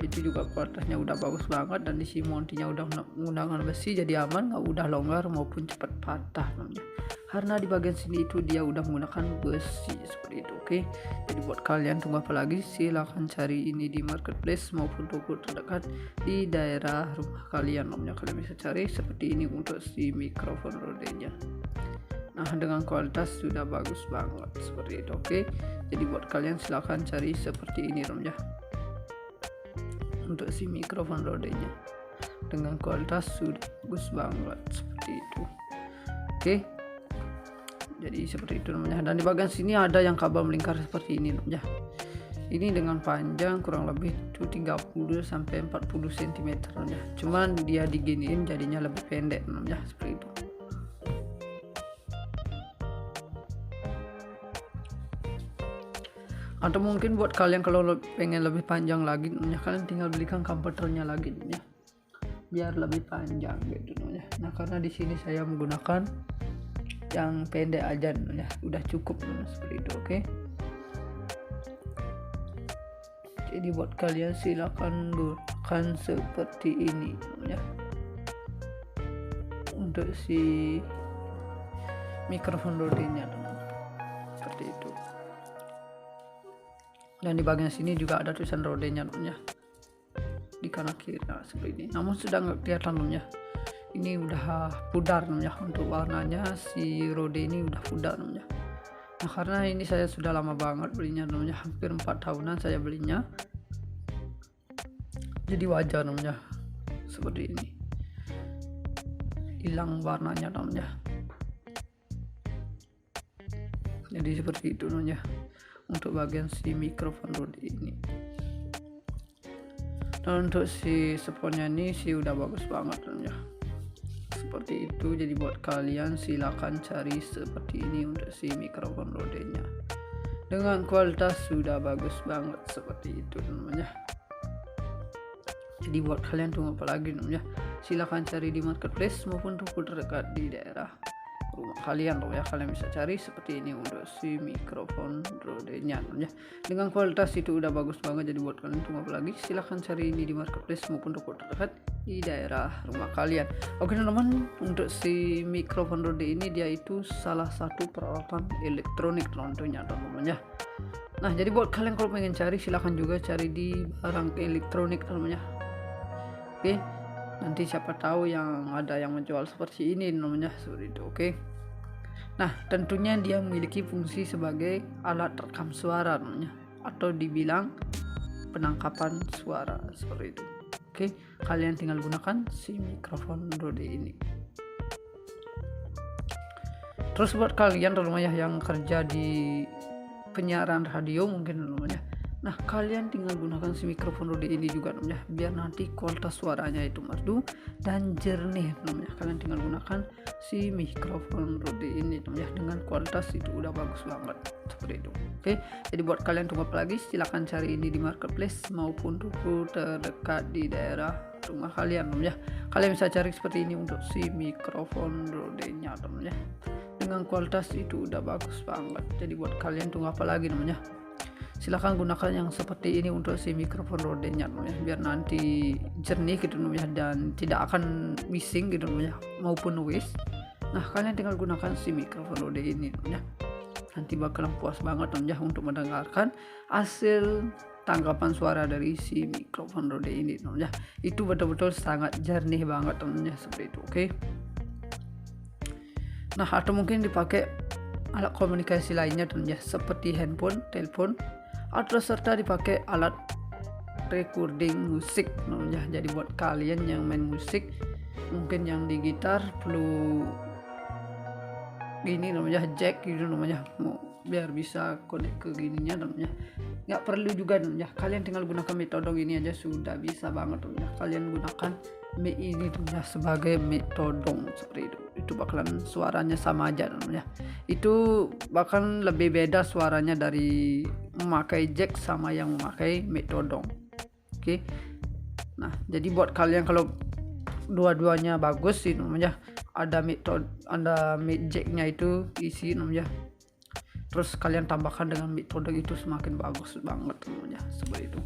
Itu juga kualitasnya udah bagus banget, dan di si mountingnya udah menggunakan besi, jadi aman, nggak udah longgar maupun cepat patah namanya, karena di bagian sini itu dia udah menggunakan besi seperti itu. Oke, jadi buat kalian tunggu apa lagi, silakan cari ini di marketplace maupun toko terdekat di daerah rumah kalian namanya. Kalian bisa cari seperti ini untuk si mikrofon Rode-nya. Nah, dengan kualitas sudah bagus banget seperti itu. Oke, jadi buat kalian silahkan cari seperti ini namanya untuk si mikrofon Rode-nya dengan kualitas sudah bagus banget seperti itu. Oke, jadi seperti itu namanya. Dan di bagian sini ada yang kabel melingkar seperti ini namanya. Ini dengan panjang kurang lebih 30 sampai 40 cm namanya. Cuman dia diginiin jadinya lebih pendek namanya, seperti itu. Atau mungkin buat kalian kalau pengen lebih panjang lagi namanya, kalian tinggal belikan komputernya lagi namanya, biar lebih panjang gitu namanya. Nah, karena di sini saya menggunakan yang pendek aja namanya, udah cukup namanya, seperti itu. Oke, jadi buat kalian silakan gunakan seperti ini namanya untuk si mikrofon Rode-nya teman, seperti itu. Dan di bagian sini juga ada tulisan Rode-nya namanya di kanan kiri, nah, seperti ini. Namun sudah nggak kelihatan namanya, ini udah pudar namanya. Untuk warnanya si Rode ini udah pudar namanya. Nah, karena ini saya sudah lama banget belinya namanya, hampir 4 tahunan saya belinya, jadi wajar namanya seperti ini, hilang warnanya namanya. Jadi seperti itu namanya untuk bagian si mikrofon Rode ini. Dan untuk si sponnya ini sih udah bagus banget namanya, seperti itu. Jadi buat kalian silakan cari seperti ini untuk si mikrofon Rode-nya dengan kualitas sudah bagus banget seperti itu namanya. Jadi buat kalian tunggu apa lagi namanya, silakan cari di marketplace maupun toko terdekat di daerah rumah kalian loh ya. Kalian bisa cari seperti ini untuk si mikrofon Rode-nya namanya dengan kualitas itu udah bagus banget. Jadi buat kalian tunggu apa lagi, silahkan cari ini di marketplace maupun toko terdekat di daerah rumah kalian. Oke teman-teman, untuk si mikrofon Rode ini dia itu salah satu peralatan elektronik tentunya teman-teman ya. Nah, jadi buat kalian kalau pengen cari silahkan juga cari di barang elektronik teman-teman ya. Oke, nanti siapa tahu yang ada yang menjual seperti ini namanya, seperti itu. Oke, nah tentunya dia memiliki fungsi sebagai alat rekam suara namanya, atau dibilang penangkapan suara seperti itu. Oke, kalian tinggal gunakan si mikrofon Rode ini. Terus buat kalian namanya yang kerja di penyiaran radio mungkin namanya, nah kalian tinggal gunakan si mikrofon Rode ini juga namanya, biar nanti kualitas suaranya itu merdu dan jernih namanya. Kalian tinggal gunakan si mikrofon Rode ini namanya dengan kualitas itu udah bagus banget seperti itu. Oke, jadi buat kalian tunggu apa lagi, silahkan cari ini di marketplace maupun toko terdekat di daerah rumah kalian namanya. Kalian bisa cari seperti ini untuk si mikrofon Rode-nya namanya dengan kualitas itu udah bagus banget. Jadi buat kalian tunggu apa lagi namanya, silahkan gunakan yang seperti ini untuk si mikrofon Rode-nya namanya, biar nanti jernih gitu namanya, dan tidak akan bising gitu namanya maupun noise. Nah, kalian tinggal gunakan si mikrofon Rode ini ya. Nanti bakalan puas banget ya untuk mendengarkan hasil tangkapan suara dari si mikrofon Rode ini ya. Itu betul-betul sangat jernih banget ya, seperti itu. Oke. Nah, atau mungkin dipakai alat komunikasi lainnya ya, seperti handphone, telepon, atau serta dipakai alat recording musik ya. Jadi buat kalian yang main musik, mungkin yang di gitar perlu gini namanya jack gitu namanya, biar bisa connect ke gininya namanya. Nggak perlu juga namanya, kalian tinggal gunakan metode ini aja sudah bisa banget namanya. Kalian gunakan mic ini namanya sebagai metode seperti itu bakalan suaranya sama aja namanya. Itu bahkan lebih beda suaranya dari memakai jack sama yang memakai metode. Oke. Nah, jadi buat kalian kalau dua-duanya bagus sih namanya, ada mic jacknya itu isi namanya, terus kalian tambahkan dengan metode itu semakin bagus banget namanya, seperti itu.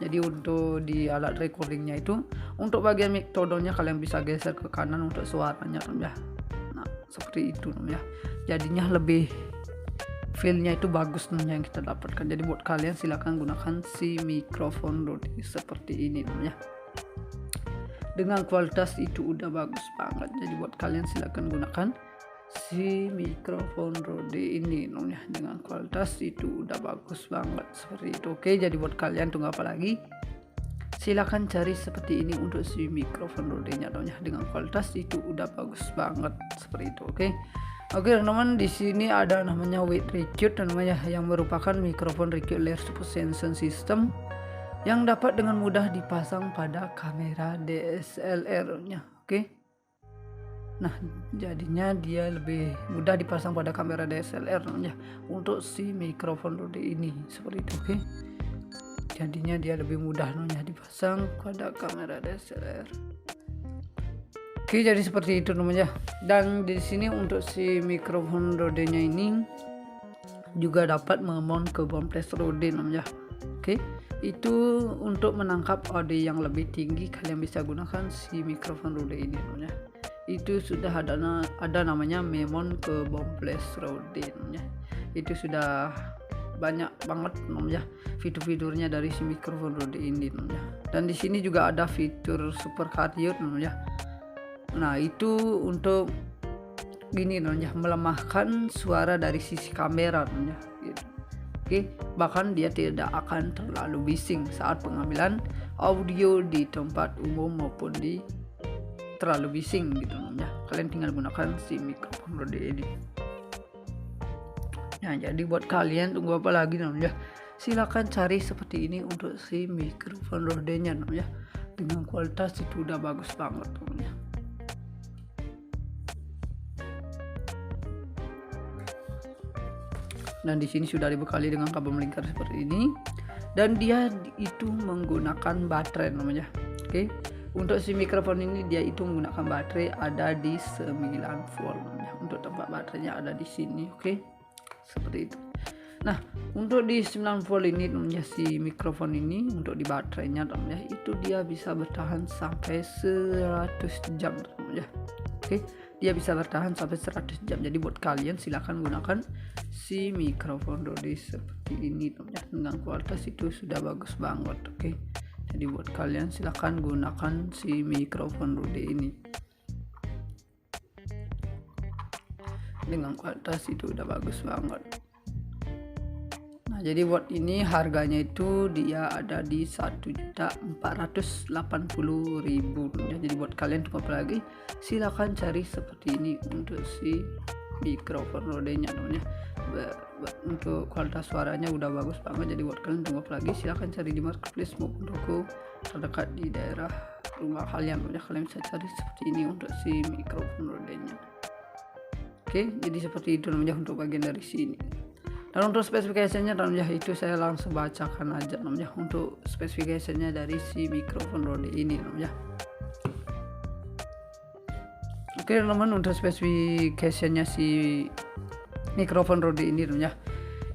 Jadi untuk di alat recordingnya itu, untuk bagian metodenya kalian bisa geser ke kanan untuk suaranya namanya. Nah, seperti itu namanya, jadinya lebih feelnya itu bagus namanya yang kita dapatkan. Jadi buat kalian silakan gunakan si mikrofon Rode seperti ini namanya, dengan kualitas itu udah bagus banget. Jadi buat kalian silakan gunakan si mikrofon Rode ini namanya, dengan kualitas itu udah bagus banget seperti itu. Oke, jadi buat kalian tunggu apa lagi, silakan cari seperti ini untuk si mikrofon Rode-nya namanya, dengan kualitas itu udah bagus banget seperti itu. Oke teman-teman, di sini ada namanya Wave Record namanya, yang merupakan mikrofon record layer suspension system yang dapat dengan mudah dipasang pada kamera DSLR-nya. Oke. Nah, jadinya dia lebih mudah dipasang pada kamera DSLR namanya untuk si mikrofon Rode ini seperti itu. Oke. Jadinya dia lebih mudah namanya dipasang pada kamera DSLR. Oke, jadi seperti itu namanya. Dan di sini untuk si mikrofon Rode-nya ini juga dapat memount ke bumpless Rode namanya. Oke. Itu untuk menangkap audio yang lebih tinggi, kalian bisa gunakan si mikrofon Rode ini namanya. Itu sudah ada namanya memon ke bumpless Rode namanya. Itu sudah banyak banget namanya fitur-fiturnya dari si mikrofon Rode ini namanya. Dan di sini juga ada fitur super carrier namanya. Nah, itu untuk gini namanya, melemahkan suara dari sisi kamera namanya gitu. Oke, bahkan dia tidak akan terlalu bising saat pengambilan audio di tempat umum maupun di terlalu bising gitu namanya. Kalian tinggal gunakan si mikrofon Rode ini. Nah, jadi buat kalian tunggu apa lagi namanya, silakan cari seperti ini untuk si mikrofon Rode-nya namanya, dengan kualitas itu udah bagus banget namanya. Dan di sini sudah dibekali dengan kabel melingkar seperti ini, dan dia itu menggunakan baterai namanya. Oke, untuk si mikrofon ini dia itu menggunakan baterai ada di 9 volt namanya. Untuk tempat baterainya ada di sini. Oke, seperti itu. Nah, untuk di 9 volt ini namanya, si mikrofon ini untuk di baterainya namanya itu dia bisa bertahan sampai 100 jam namanya. Oke, dia bisa bertahan sampai 100 jam. Jadi buat kalian silakan gunakan si mikrofon Rode seperti ini namanya, dengan kualitas itu sudah bagus banget. Oke, jadi buat kalian silakan gunakan si mikrofon Rode ini dengan kualitas itu udah bagus banget. Nah, jadi buat ini harganya itu dia ada di 1.480.000 ya. Jadi buat kalian tunggu apa lagi, silakan cari seperti ini untuk si mikrofon Rode-nya namanya. Untuk kualitas suaranya udah bagus banget. Jadi buat kalian tunggu apa lagi, silakan cari di marketplace maupun toko terdekat di daerah rumah kalian namanya. Kalian bisa cari seperti ini untuk si mikrofon Rode-nya. Oke, jadi seperti itu namanya untuk bagian dari sini. Dan untuk spesifikasinya namanya itu saya langsung bacakan aja namanya, untuk spesifikasinya dari si mikrofon Rode ini namanya. Oke teman-teman, untuk spesifikasinya si mikrofon Rode ini namanya,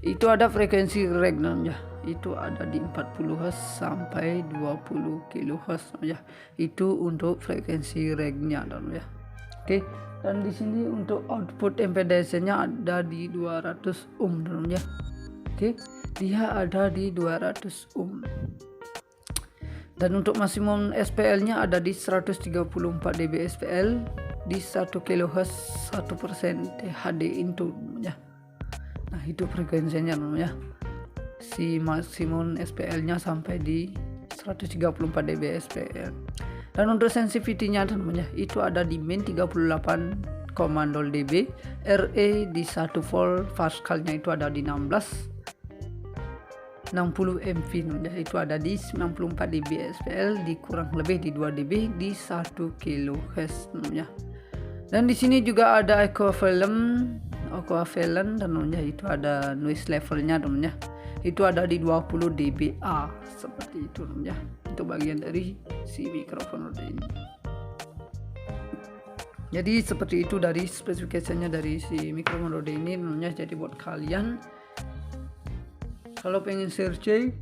itu ada frekuensi range namanya, itu ada di 40 Hz sampai 20 kHz namanya. Itu untuk frekuensi range-nya namanya. Oke. Dan di sini untuk output impedance-nya ada di 200 ohm teman-teman ya. Oke, dia ada di 200 ohm. Dan untuk maksimum SPL-nya ada di 134 dB SPL di 1 kHz 1% THD input ya. Nah, itu frekuensinya teman-teman ya. Si maksimum SPL-nya sampai di 134 dB SPL. Dan untuk sensitivity-nya teman-teman ya, itu ada di min 38,0 dB, RE di 1 volt, Pascal-nya itu ada di 60 MV ya, itu ada di 94 dB SPL di kurang lebih di 2 dB di 1 kHz ya. Dan di sini juga ada equivalent dan ya, itu ada noise levelnya teman ya. Itu ada di 20 dBA seperti itu ya. Itu bagian dari si mikrofon Rode ini. Jadi seperti itu dari spesifikasinya dari si mikrofon Rode ini ya. Jadi buat kalian kalau pengen searching,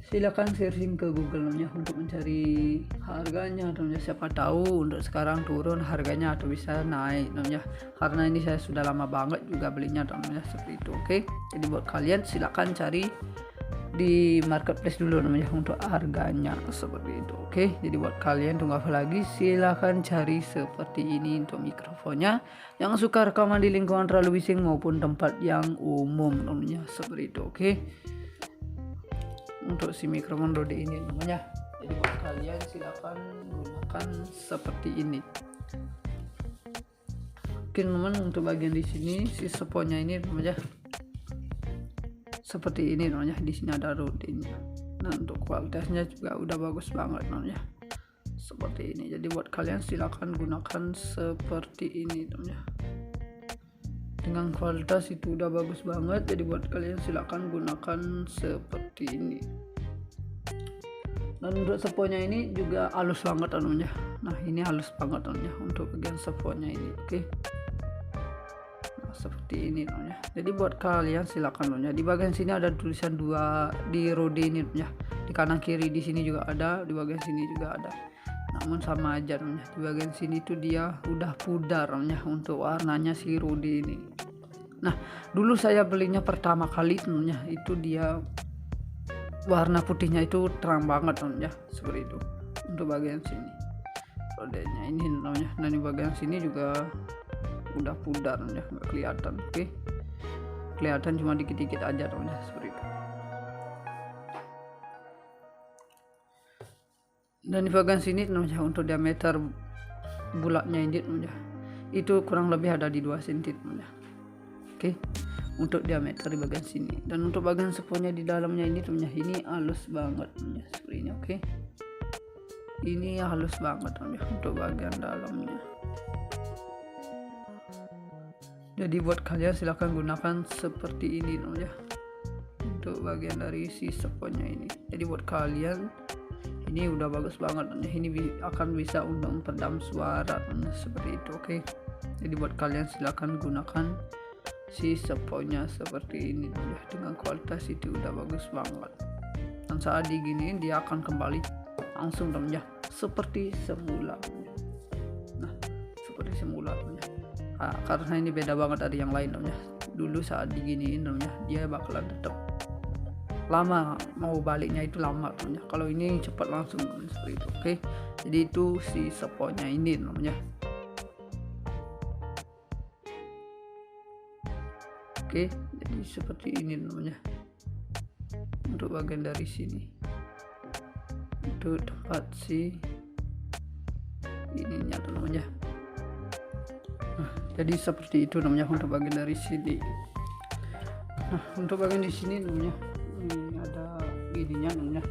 silakan searching ke Google ya untuk mencari harganya teman-teman. Siapa tahu untuk sekarang turun harganya atau bisa naik teman-teman ya. Karena ini saya sudah lama banget juga belinya teman-teman ya, seperti itu. Oke. Jadi buat kalian silakan cari di marketplace dulu namanya untuk harganya seperti itu. Oke, jadi buat kalian tunggu apa lagi, silahkan cari seperti ini untuk mikrofonnya yang suka rekaman di lingkungan terlalu bising maupun tempat yang umum namanya seperti itu. Oke, untuk si mikrofon Rode ini namanya. Jadi buat kalian silahkan gunakan seperti ini. Oke teman, untuk bagian di sini si seponnya ini namanya seperti ini namanya. Di sini ada Rode-nya. Nah, untuk kualitasnya juga udah bagus banget namanya. Seperti ini. Jadi buat kalian silakan gunakan seperti ini namanya. Dengan kualitas itu udah bagus banget. Jadi buat kalian silakan gunakan seperti ini. Dan untuk seponnya ini juga halus banget namanya. Nah, ini halus banget namanya untuk bagian seponnya ini. Oke. Seperti ini namanya. Jadi buat kalian silakan namanya. Di bagian sini ada tulisan 2 di Rode ini namanya. Di kanan kiri di sini juga ada, di bagian sini juga ada. Namun sama aja namanya. Di bagian sini tuh dia udah pudar namanya untuk warnanya si Rode ini. Nah, dulu saya belinya pertama kali namanya itu dia warna putihnya itu terang banget namanya, seperti itu. Untuk bagian sini Rode-nya ini namanya. Nah, di bagian sini juga udah pudar ya, nggak kelihatan. Oke, kelihatan cuma dikit-dikit aja namanya, seperti itu. Dan di bagian sini namanya untuk diameter bulatnya ini namanya itu kurang lebih ada di 2 cm namanya. Oke, untuk diameter di bagian sini. Dan untuk bagian seponnya di dalamnya ini namanya ini halus banget namanya, seperti ini. Oke, ini halus banget namanya untuk bagian dalamnya. Jadi buat kalian silahkan gunakan seperti ini namanya untuk bagian dari si seponnya ini. Jadi buat kalian ini udah bagus banget namanya. Ini akan bisa untuk memperedam suara namanya, seperti itu. Oke, jadi buat kalian silahkan gunakan si seponnya seperti ini namanya. Dengan kualitas itu udah bagus banget. Dan saat diginiin dia akan kembali langsung namanya seperti semula namanya. Nah, seperti semula namanya. Karena ini beda banget dari yang lain namanya. Dulu saat diginiin namanya dia bakalan tetap lama, mau baliknya itu lama namanya. Kalau ini cepat langsung namanya, seperti itu. Oke, jadi itu si seponnya ini namanya. Oke, jadi seperti ini namanya untuk bagian dari sini. Itu tempat si ininya namanya. Nah, jadi seperti itu namanya untuk bagian dari sini. Nah, untuk bagian di sini namanya ini ada gininya namanya.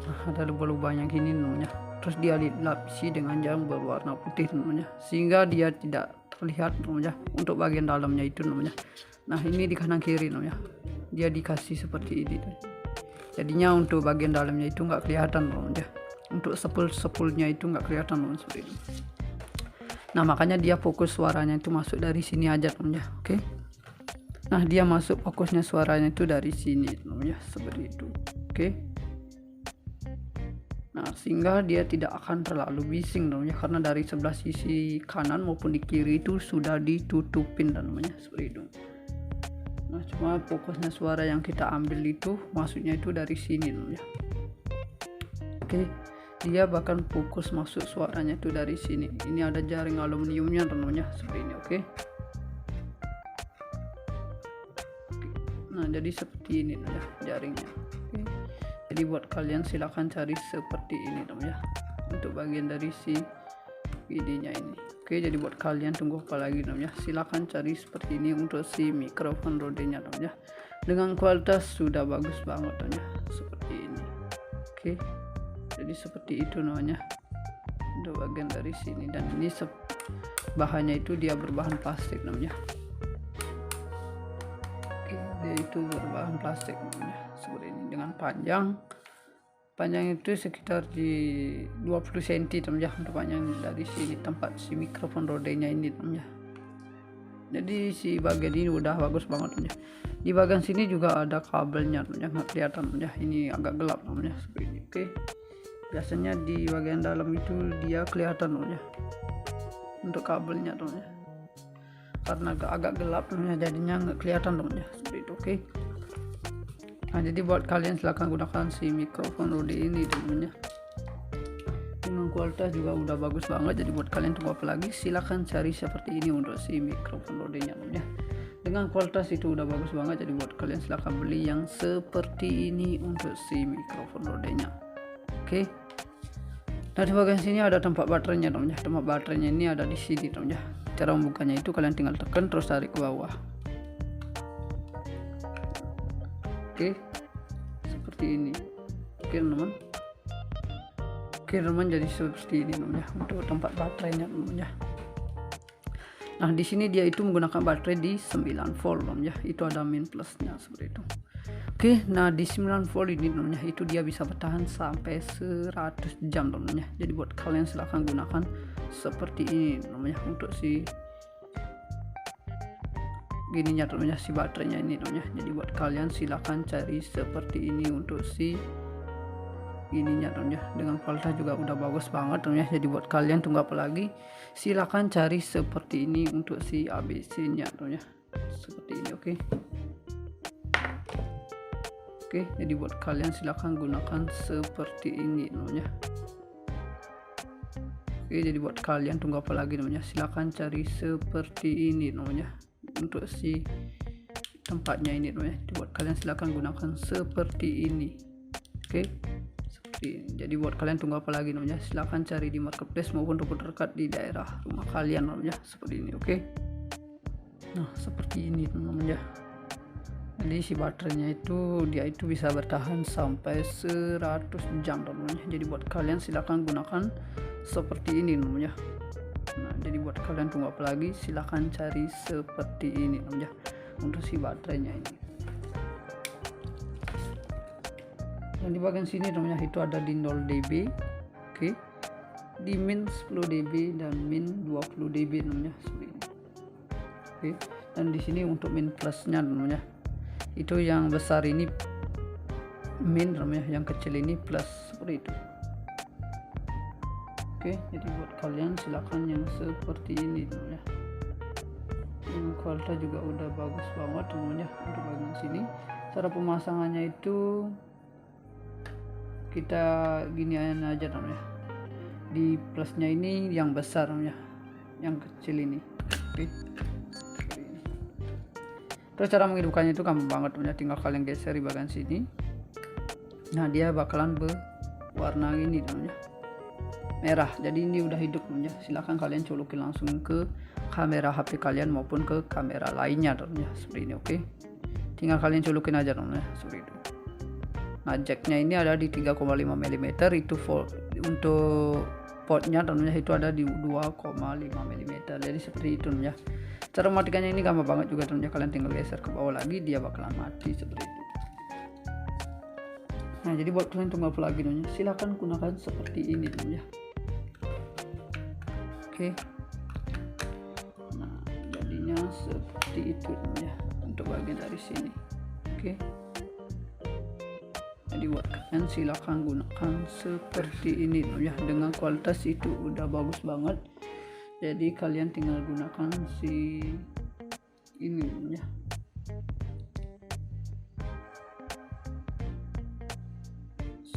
Nah, ada lubang-lubangnya gini namanya. Terus dia dilapisi dengan jam berwarna putih namanya, sehingga dia tidak terlihat namanya untuk bagian dalamnya itu namanya. Nah, ini di kanan kiri namanya. Dia dikasih seperti ini. Jadinya untuk bagian dalamnya itu nggak kelihatan namanya. Untuk sepul-sepulnya itu nggak kelihatan namanya, seperti ini. Nah, makanya dia fokus suaranya itu masuk dari sini aja namanya. Oke. Nah, dia masuk fokusnya suaranya itu dari sini namanya, seperti itu. Oke. Nah, sehingga dia tidak akan terlalu bising namanya, karena dari sebelah sisi kanan maupun di kiri itu sudah ditutupin namanya, seperti itu. Nah, cuma fokusnya suara yang kita ambil itu masuknya itu dari sini namanya. Oke, dia bahkan fokus masuk suaranya itu dari sini. Ini ada jaring aluminiumnya namanya, seperti ini. Oke. Nah, jadi seperti ini ya jaringnya. Oke. Jadi buat kalian silahkan cari seperti ini ya untuk bagian dari si videonya ini. Oke, jadi buat kalian tunggu apa lagi ya, silahkan cari seperti ini untuk si mikrofon rodenya ya, dengan kualitas sudah bagus banget ya, seperti ini. Oke, jadi seperti itu namanya untuk bagian dari sini, dan ini bahannya itu dia berbahan plastik namanya. Dia itu berbahan plastik namanya, seperti ini, dengan panjang itu sekitar di 20 cm namanya untuk panjang dari sini tempat si mikrofon rodenya ini namanya. Jadi si bagian ini udah bagus banget namanya. Di bagian sini juga ada kabelnya namanya, nggak kelihatan namanya, ini agak gelap namanya, seperti ini. Oke, biasanya di bagian dalam itu dia kelihatan namanya untuk kabelnya namanya, karena agak gelap namanya, jadinya nggak kelihatan namanya, seperti itu. Oke. Nah, jadi buat kalian silahkan gunakan si mikrofon Rode ini namanya, dengan kualitas juga udah bagus banget. Jadi buat kalian tunggu apa lagi, silahkan cari seperti ini untuk si mikrofon Rodenya namanya, dengan kualitas itu udah bagus banget. Jadi buat kalian silahkan beli yang seperti ini untuk si mikrofon Rodenya. Oke. Nah, di bagian sini ada tempat baterainya namanya. Tempat baterainya ini ada di sini namanya. Cara membukanya itu kalian tinggal tekan terus tarik ke bawah. Oke, seperti ini. Oke teman-teman. Oke teman, jadi seperti ini namanya untuk tempat baterainya namanya. Nah, di sini dia itu menggunakan baterai di 9 volt namanya. Itu ada min plusnya seperti itu. Oke, nah di 9 volt ini namanya itu dia bisa bertahan sampai 100 jam namanya. Jadi buat kalian silahkan gunakan seperti ini namanya untuk si gininya namanya, si baterainya ini namanya. Jadi buat kalian silahkan cari seperti ini untuk si ininya namanya, dengan kualitas juga udah bagus banget namanya. Jadi buat kalian tunggu apa lagi, silahkan cari seperti ini untuk si ABC nya namanya, seperti ini. Oke, jadi buat kalian silahkan gunakan seperti ini namanya. Oke, jadi buat kalian tunggu apa lagi namanya, silahkan cari seperti ini namanya untuk si tempatnya ini namanya. Jadi buat kalian silahkan gunakan seperti ini. Oke, seperti ini. Jadi buat kalian tunggu apa lagi namanya, silahkan cari di marketplace maupun toko terdekat di daerah rumah kalian namanya, seperti ini. Oke, nah seperti ini namanya. Jadi si baterainya itu dia itu bisa bertahan sampai 100 jam namanya. Jadi buat kalian silahkan gunakan seperti ini namanya. Nah, jadi buat kalian tunggu apa lagi, silahkan cari seperti ini namanya untuk si baterainya ini. Dan di bagian sini namanya itu ada di 0 dB, oke, di min 10 dB dan min 20 dB namanya, seperti ini. Oke, dan di sini untuk min plusnya namanya, itu yang besar ini min namanya, yang kecil ini plus, seperti itu. Oke, jadi buat kalian silakan yang seperti ini namanya. Kualitas juga udah bagus banget namanya untuk bagian sini. Cara pemasangannya itu kita gini aja namanya. Di plusnya ini yang besar namanya, yang kecil ini. Oke. Terus cara menghidupkannya itu gampang banget namanya, tinggal kalian geser di bagian sini. Nah, dia bakalan berwarna ini namanya, merah. Jadi ini udah hidup namanya. Silahkan kalian colokin langsung ke kamera HP kalian maupun ke kamera lainnya namanya, seperti ini. Oke, tinggal kalian colokin aja namanya, seperti itu. Nah, jacknya ini ada di 3,5 mm, itu untuk portnya namanya itu ada di 2,5 mm. Jadi seperti itu namanya. Cara mematikannya ini gampang banget juga namanya, kalian tinggal geser ke bawah lagi, dia bakalan mati seperti itu. Nah, jadi buat kalian tunggu apa lagi namanya, silahkan gunakan seperti ini namanya. Oke, nah jadinya seperti itu namanya untuk bagian dari sini. Oke, jadi Jadi buat kalian silakan gunakan seperti ini ya, dengan kualitas itu udah bagus banget. Jadi kalian tinggal gunakan si ini ya,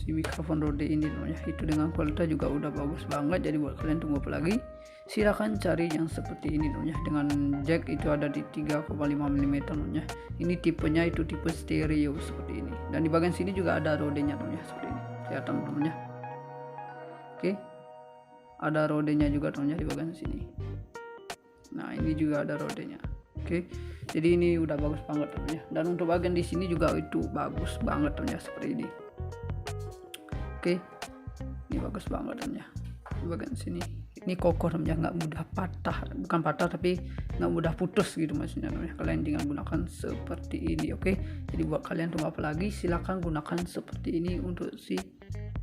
si mikrofon Rode ini ya, itu dengan kualitas juga udah bagus banget. Jadi buat kalian tunggu apa lagi, silahkan cari yang seperti ini ya, dengan jack itu ada di 3,5 mm ya. Ini tipenya itu tipe stereo seperti ini, dan di bagian sini juga ada rodenya ya, seperti ini kelihatan ya. Oke, ada rodenya juga ya di bagian sini. Nah ini juga ada rodenya. Oke, jadi ini udah bagus banget ya. Dan untuk bagian di sini juga itu bagus banget ya, seperti ini. Oke, ini bagus banget ya. Di bagian sini ini kokoh ya, nggak mudah patah, bukan patah tapi nggak mudah putus gitu maksudnya ya. Kalian tinggal gunakan seperti ini. Oke, jadi buat kalian tunggu apa lagi, silahkan gunakan seperti ini untuk si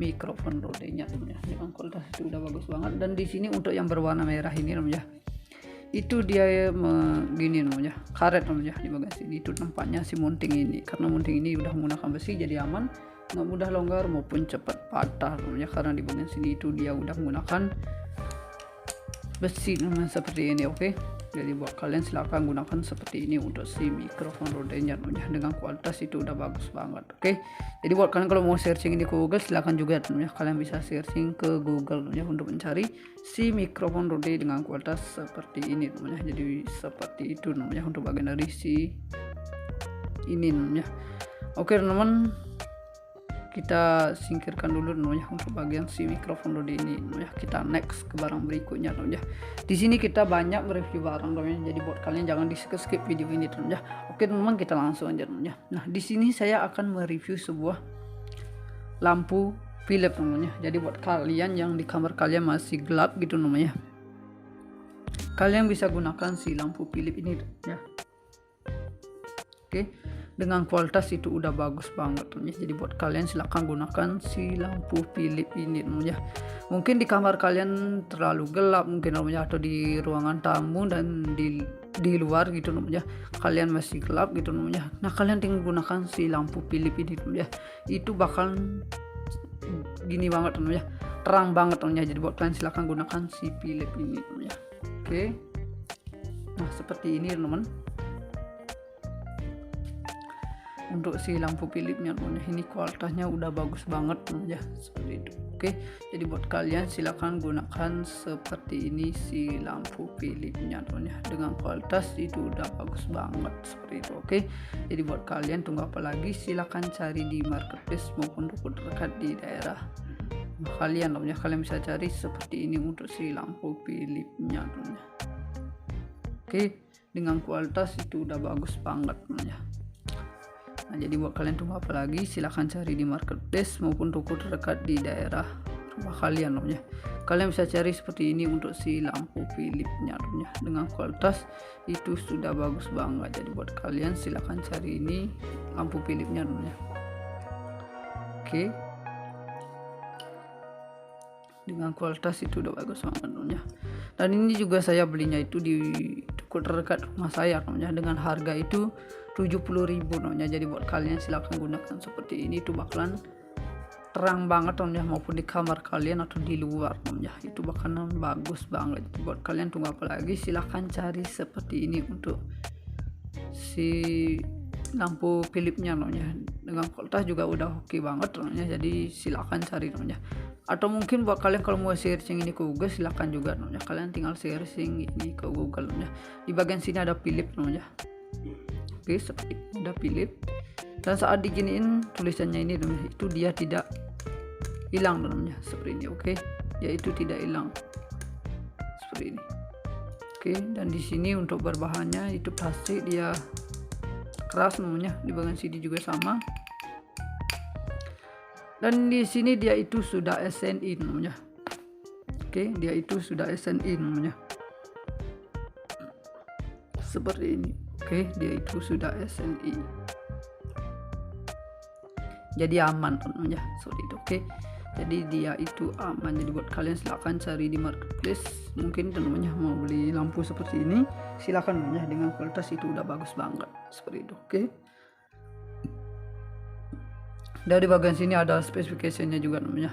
mikrofon Rode-nya ya, dengan kualitas itu udah bagus banget. Dan di sini untuk yang berwarna merah ini ya, itu dia begini ya, karet ya di bagian sini. Itu nampaknya si mounting ini, karena mounting ini udah menggunakan besi jadi aman, nggak mudah longgar maupun cepat patah ya, karena di bagian sini itu dia udah menggunakan besi seperti ini. Oke, jadi buat kalian silahkan gunakan seperti ini untuk si mikrofon Rode-nya ya, dengan kualitas itu udah bagus banget. Oke, jadi buat kalian kalau mau searching di Google silahkan juga ya, kalian bisa searching ke Google ya untuk mencari si mikrofon Rode dengan kualitas seperti ini ya. Jadi seperti itu ya untuk bagian dari si ini ya. Oke teman-teman, kita singkirkan dulu ya untuk bagian si mikrofon Rode ini ya. Kita next ke barang berikutnya ya. Di sini kita banyak mereview barang ya, jadi buat kalian jangan di skip video ini ya. Oke teman-teman, kita langsung aja ya. Nah di sini saya akan mereview sebuah lampu Philips namanya. Jadi buat kalian yang di kamar kalian masih gelap gitu namanya, kalian bisa gunakan si lampu Philips ini ya. Oke, dengan kualitas itu udah bagus banget ya. Jadi buat kalian silahkan gunakan si lampu Philips ini ya. Mungkin di kamar kalian terlalu gelap mungkin ya, atau di ruangan tamu dan di luar gitu ya, kalian masih gelap gitu ya. Nah kalian tinggal gunakan si lampu Philips ini ya, itu bakal gini banget ya, terang banget ya. Jadi buat kalian silahkan gunakan si Philips ini ya. Oke, nah seperti ini teman-teman untuk si lampu Philips-nya ini kualitasnya udah bagus banget ya, seperti itu. Oke, jadi buat kalian silahkan gunakan seperti ini si lampu Philips-nya ya, dengan kualitas itu udah bagus banget seperti itu. Oke, jadi buat kalian tunggu apa lagi, silahkan cari di marketplace maupun toko terdekat di daerah kalian ya. Kalian bisa cari seperti ini untuk si lampu Philips-nya ya. Oke, dengan kualitas itu udah bagus banget ya. Nah jadi buat kalian tunggu apa lagi, silahkan cari di marketplace maupun toko terdekat di daerah rumah kalian ya. Kalian bisa cari seperti ini untuk si lampu Philips-nya ya, dengan kualitas itu sudah bagus banget. Jadi buat kalian silahkan cari ini lampu Philips-nya ya. Oke, dengan kualitas itu udah bagus banget ya. Dan ini juga saya belinya itu di toko terdekat rumah saya ya, dengan harga itu 70.000 ya. Jadi buat kalian silahkan gunakan seperti ini, itu bakalan terang banget ya, maupun di kamar kalian atau di luar ya, itu bakalan bagus banget. Buat kalian tunggu apa lagi, silahkan cari seperti ini untuk si lampu Philips-nya ya, dengan kualitas juga udah oke banget ya. Jadi silahkan cari ya. Atau mungkin buat kalian kalau mau searching ini ke Google silahkan juga ya, kalian tinggal searching ini ke Google ya. Di bagian sini ada Philips ya. Oke, seperti ada Philips, dan saat diginiin tulisannya ini itu dia tidak hilang namanya seperti ini. Oke, ya itu tidak hilang seperti ini. Oke, dan di sini untuk berbahannya itu plastik, dia keras namanya. Di bagian sini juga sama, dan di sini dia itu sudah SNI namanya. Oke, dia itu sudah SNI namanya seperti ini. Oke, dia itu sudah SNI, jadi aman namanya seperti itu. Oke, jadi dia itu aman. Jadi buat kalian silahkan cari di marketplace, mungkin namanya mau beli lampu seperti ini silahkan namanya, dengan kualitas itu udah bagus banget seperti itu. Oke, Dari bagian sini ada spesifikasinya juga namanya.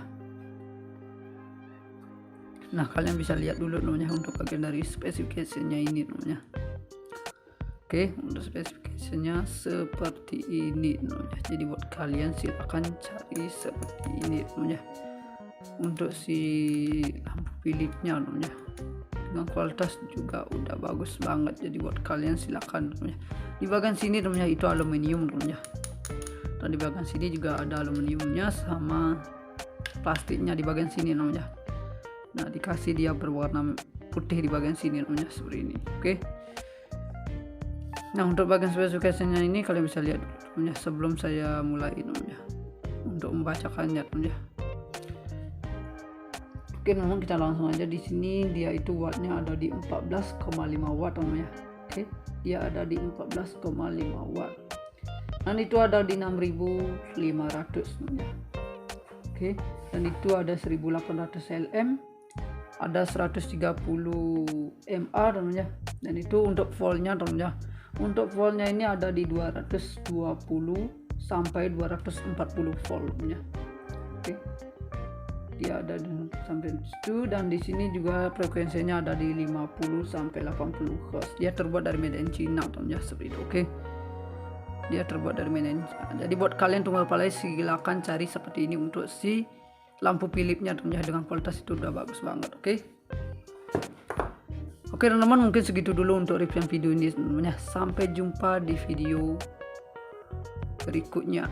Nah, kalian bisa lihat dulu namanya untuk bagian dari spesifikasinya ini namanya. Oke, untuk spesifikasinya seperti ini namanya. Jadi buat kalian silakan cari seperti ini namanya. Untuk si lampu Philipsnya namanya, dengan kualitas juga udah bagus banget. Jadi buat kalian silakan namanya. Di bagian sini namanya itu aluminium namanya. Dan di bagian sini juga ada aluminiumnya sama plastiknya di bagian sini namanya. Nah, dikasih dia berwarna putih di bagian sini namanya seperti ini. Oke. Nah, untuk bagian spesifikasinya ini kalian bisa lihat namanya sebelum saya mulai namanya untuk membacakannya namanya. Oke, memang kita langsung aja. Di sini dia itu wattnya ada di 14,5 watt namanya. Oke, dia ada di 14,5 watt. Dan itu ada di 6500 namanya. Oke, dan itu ada 1800 lm, ada 130 mA namanya. Dan itu untuk voltnya namanya. Untuk voltnya ini ada di 220 sampai 240 volt namanya. Oke. Dia ada sampai situ, dan di sini juga frekuensinya ada di 50 sampai 80 Hz. Dia terbuat dari made in China namanya seperti itu. Oke. Dia terbuat dari made in China. Jadi buat kalian tunggal palai silakan cari seperti ini untuk si lampu Philipsnya dengan kualitas itu udah bagus banget. Oke teman-teman, mungkin segitu dulu untuk review video ini namanya. Sampai jumpa di video berikutnya.